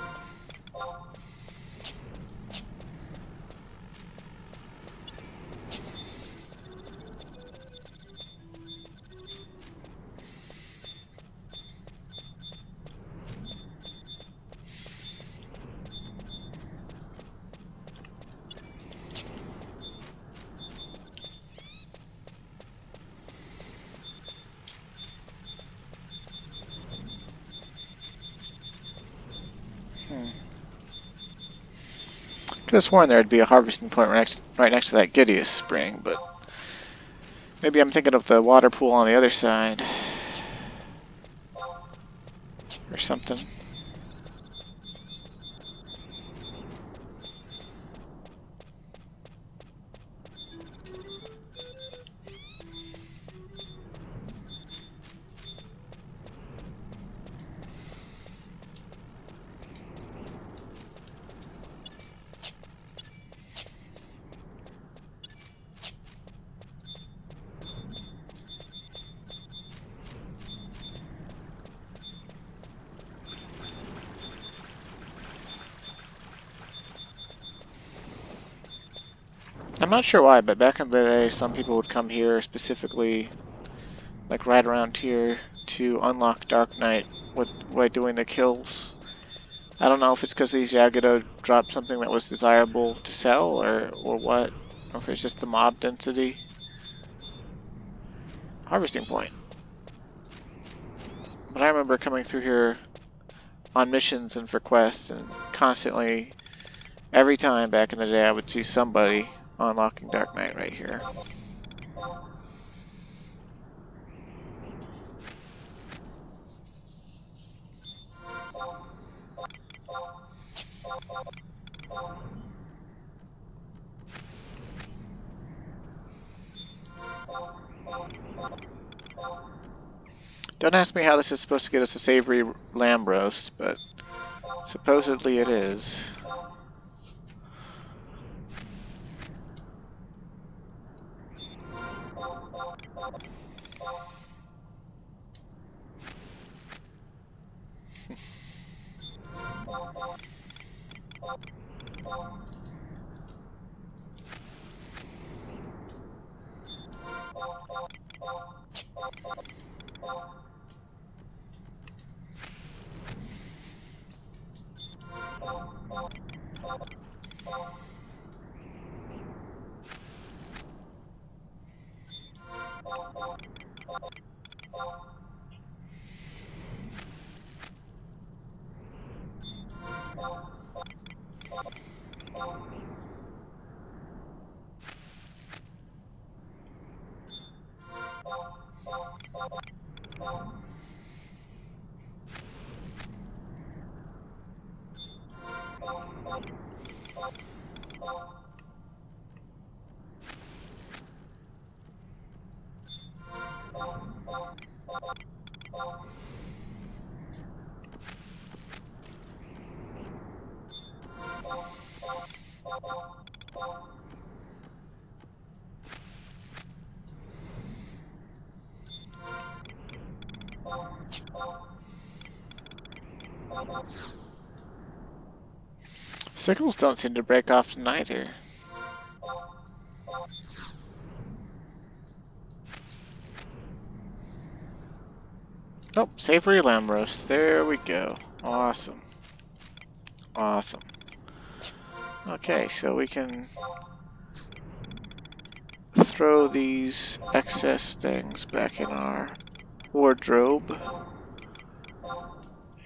Could have sworn there'd be a harvesting point right next to that Gideus spring, but maybe I'm thinking of the water pool on the other side. Or something. I'm not sure why, but back in the day, some people would come here specifically, like right around here, to unlock Dark Knight by doing the kills. I don't know if it's because these Yagudo dropped something that was desirable to sell, or what, or if it's just the mob density. Harvesting point. But I remember coming through here on missions and for quests, and constantly, every time back in the day, I would see somebody unlocking Dark Knight right here. Don't ask me how this is supposed to get us a savory lamb roast, but supposedly it is. Signals don't seem to break often either. Oh, savory lamb roast. There we go. Awesome. Awesome. Okay, so we can throw these excess things back in our wardrobe.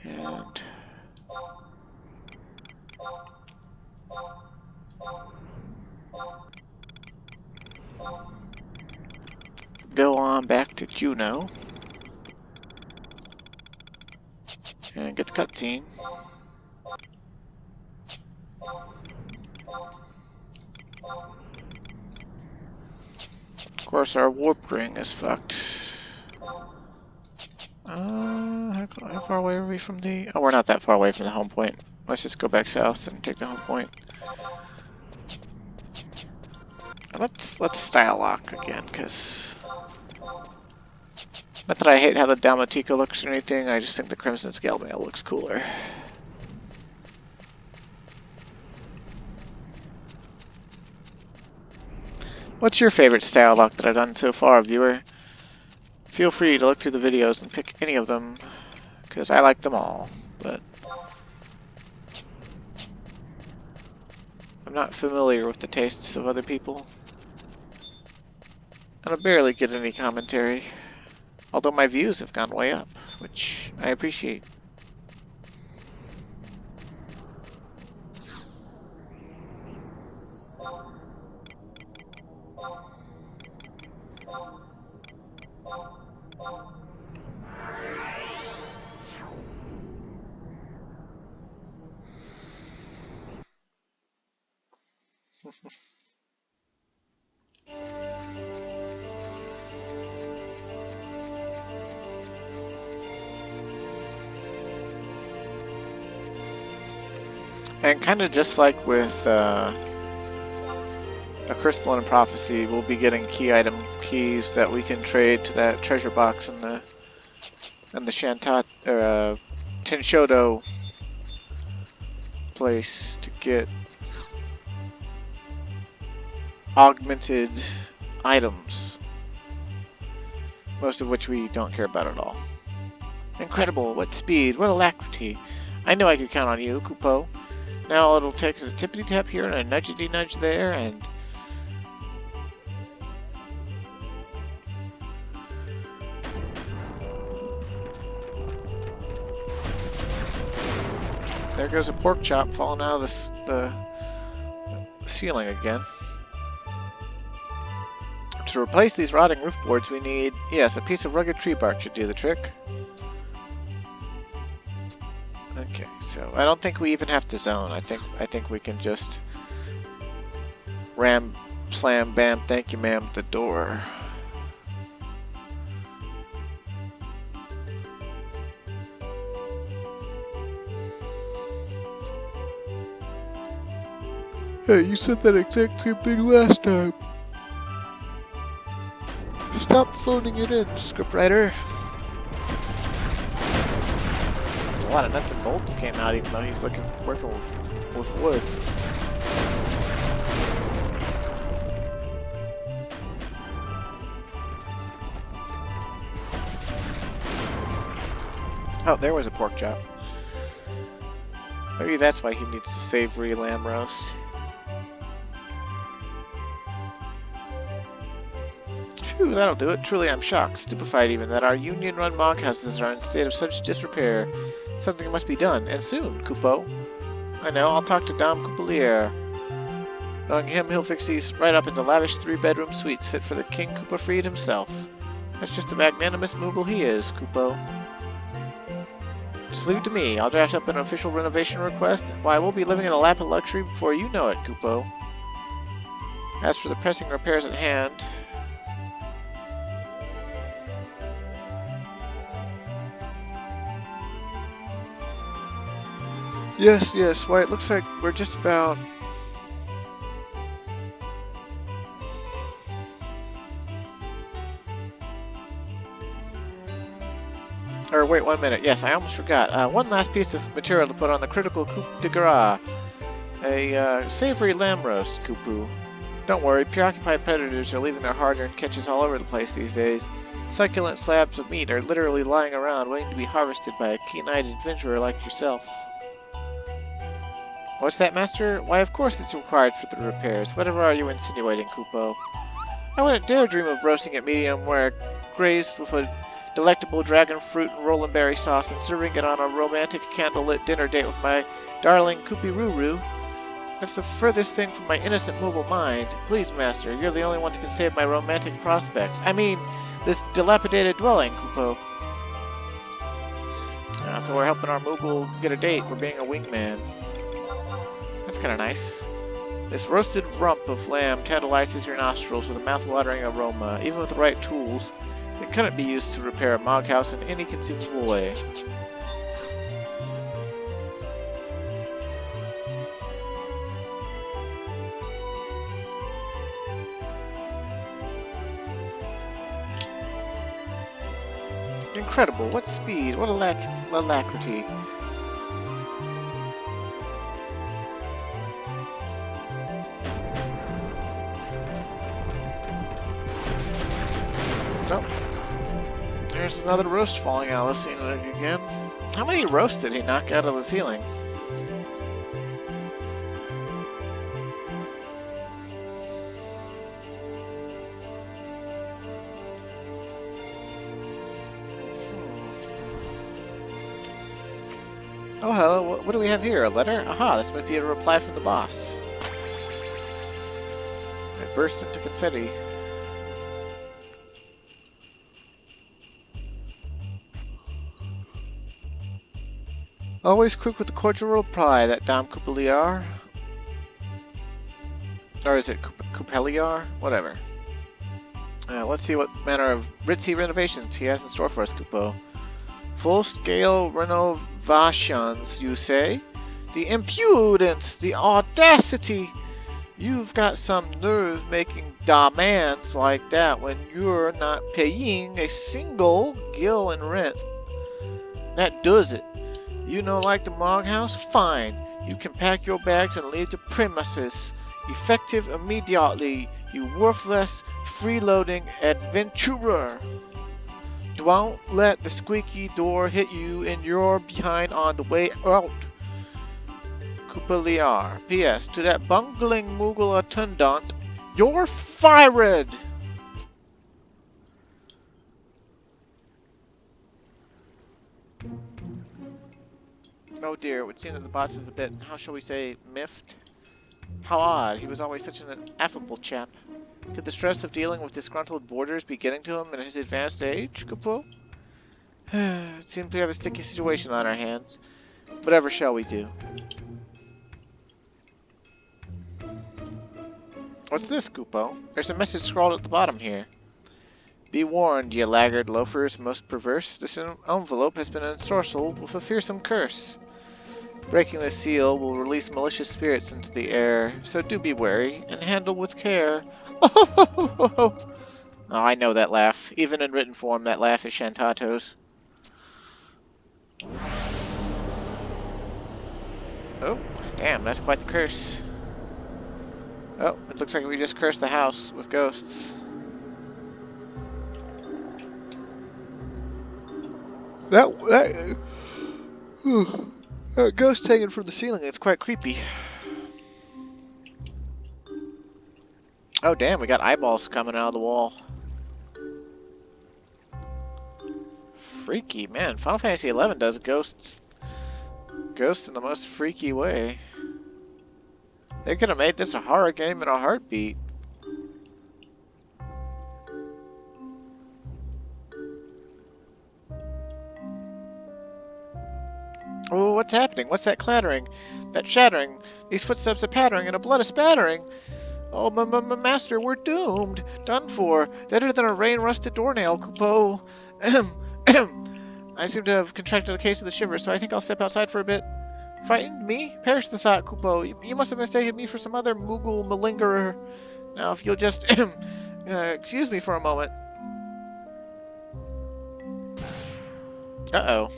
And go on back to Juno and get the cutscene. Of course, our warp ring is fucked. How far away are we from the... Oh, we're not that far away from the home point. Let's just go back south and take the home point. Let's style lock again, because... Not that I hate how the Dalmatica looks or anything, I just think the Crimson Scale Mail looks cooler. What's your favorite style lock that I've done so far, viewer? Feel free to look through the videos and pick any of them, because I like them all, but I'm not familiar with the tastes of other people. And I barely get any commentary, although my views have gone way up, which I appreciate. And kind of just like with A Crystalline Prophecy, we'll be getting key item keys that we can trade to that treasure box in the Shantat or Tenshodo place to get augmented items, most of which we don't care about at all. Incredible, what speed, what alacrity. I knew I could count on you, Kupo. Now it'll take a tippity-tap here and a nudgety-nudge there, and... there goes a pork chop falling out of the ceiling again. To replace these rotting roof boards, we need, yes, a piece of rugged tree bark should do the trick. Okay, so I don't think we even have to zone. I think we can just ram, slam, bam, thank you, ma'am, the door. Hey, you said that exact same thing last time. Stop phoning it in, scriptwriter. A lot of nuts and bolts came out, even though he's working with wood. Oh, there was a pork chop. Maybe that's why he needs the savory lamb roast. Phew, that'll do it. Truly, I'm shocked, stupefied even, that our union-run Moog houses are in a state of such disrepair. Something must be done, and soon, Kupo. I know, I'll talk to Dom Kupo. Knowing him, he'll fix these right up into lavish 3-bedroom suites fit for the King Koopa-Fried himself. That's just the magnanimous Moogle he is, Kupo. Just leave it to me. I'll draft up an official renovation request. Why, we'll be living in a lap of luxury before you know it, Kupo. As for the pressing repairs at hand... Yes, why, it looks like we're just about... Or wait 1 minute, yes, I almost forgot. One last piece of material to put on the critical coup de grace. A savory lamb roast, Kupu. Don't worry, preoccupied predators are leaving their hard-earned catches all over the place these days. Succulent slabs of meat are literally lying around waiting to be harvested by a keen-eyed adventurer like yourself. What's that, Master? Why, of course it's required for the repairs. Whatever are you insinuating, Kupo? I wouldn't dare dream of roasting it medium rare, grazed with a delectable dragon fruit and rollin' berry sauce and serving it on a romantic candlelit dinner date with my darling Koopy-Roo-Roo. That's the furthest thing from my innocent Moogle mind. Please, Master, you're the only one who can save my romantic prospects. I mean, this dilapidated dwelling, Kupo. So we're helping our Moogle get a date. We're being a wingman. That's kind of nice. This roasted rump of lamb tantalizes your nostrils with a mouth-watering aroma. Even with the right tools, it couldn't be used to repair a Moog house in any conceivable way. Incredible! What speed! What alacrity! Oh, there's another roast falling out of the ceiling again. How many roasts did he knock out of the ceiling? Oh, hello. What do we have here? A letter? Aha, this might be a reply from the boss. It burst into confetti. Always quick with the cordial reply, that Dom Kupo. Or is it Kupeliar? Whatever. Let's see what manner of ritzy renovations he has in store for us, Kupo. Full-scale renovations, you say? The impudence! The audacity! You've got some nerve making demands like that when you're not paying a single gil in rent. That does it. You know, like the Moog house? Fine. You can pack your bags and leave the premises. Effective immediately. You worthless, freeloading adventurer. Don't let the squeaky door hit you and you're behind on the way out. Kupo D'etat. P.S. To that bungling Moogle attendant, you're fired! Oh dear, it would seem that the boss is a bit, how shall we say, miffed? How odd, he was always such an affable chap. Could the stress of dealing with disgruntled boarders be getting to him in his advanced age, Kupo? It seems we have a sticky situation on our hands. Whatever shall we do? What's this, Kupo? There's a message scrawled at the bottom here. Be warned, ye laggard loafers, most perverse. This envelope has been ensorcelled with a fearsome curse. Breaking the seal will release malicious spirits into the air, so do be wary and handle with care. Oh, I know that laugh. Even in written form, that laugh is Shantato's. Oh, damn, that's quite the curse. Oh, it looks like we just cursed the house with ghosts. That ghost taken from the ceiling, it's quite creepy. Oh damn, we got eyeballs coming out of the wall. Freaky, man. Final Fantasy XI does ghosts in the most freaky way. They could have made this a horror game in a heartbeat. Oh, what's happening? What's that clattering? That shattering? These footsteps are pattering and a blood is spattering. Oh, master, we're doomed. Done for. Deader than a rain-rusted doornail, Kupo. I seem to have contracted a case of the shivers, so I think I'll step outside for a bit. Frightened? Me? Perish the thought, Kupo. You must have mistaken me for some other Moogle malingerer. Now, if you'll just excuse me for a moment. Uh-oh.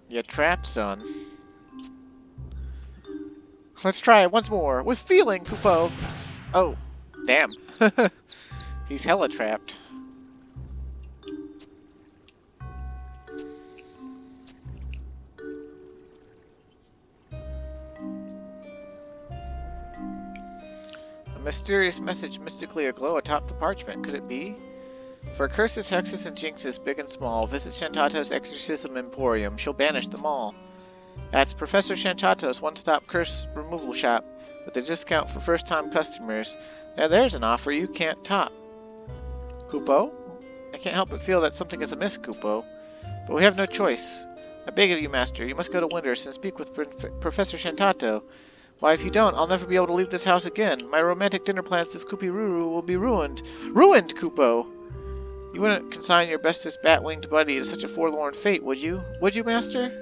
You trapped, son. Let's try it once more. With feeling, Kupo. Oh, damn. He's hella trapped. A mysterious message mystically aglow atop the parchment. Could it be? For curses, hexes, and jinxes, big and small, visit Shantato's Exorcism Emporium. She'll banish them all. That's Professor Shantato's one-stop curse removal shop, with a discount for first-time customers. Now there's an offer you can't top. Kupo? I can't help but feel that something is amiss, Kupo. But we have no choice. I beg of you, Master, you must go to Winters and speak with Professor Shantato. Why, if you don't, I'll never be able to leave this house again. My romantic dinner plans with Kupiruru will be ruined. Ruined, Kupo! You wouldn't consign your bestest bat-winged buddy to such a forlorn fate, would you? Would you, Master?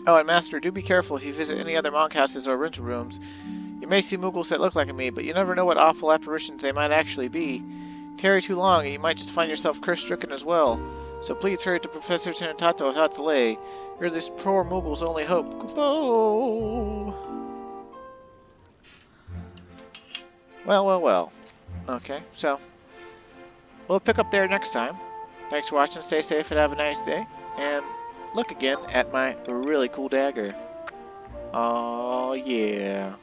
Oh, and Master, do be careful if you visit any other monk houses or rental rooms. You may see Moogles that look like me, but you never know what awful apparitions they might actually be. Tarry too long, and you might just find yourself curse-stricken as well. So please hurry to Professor Shantato without delay. You're this poor Moogle's only hope. Kupo! Well. Okay, so we'll pick up there next time. Thanks for watching, stay safe, and have a nice day. And look again at my really cool dagger. Oh yeah.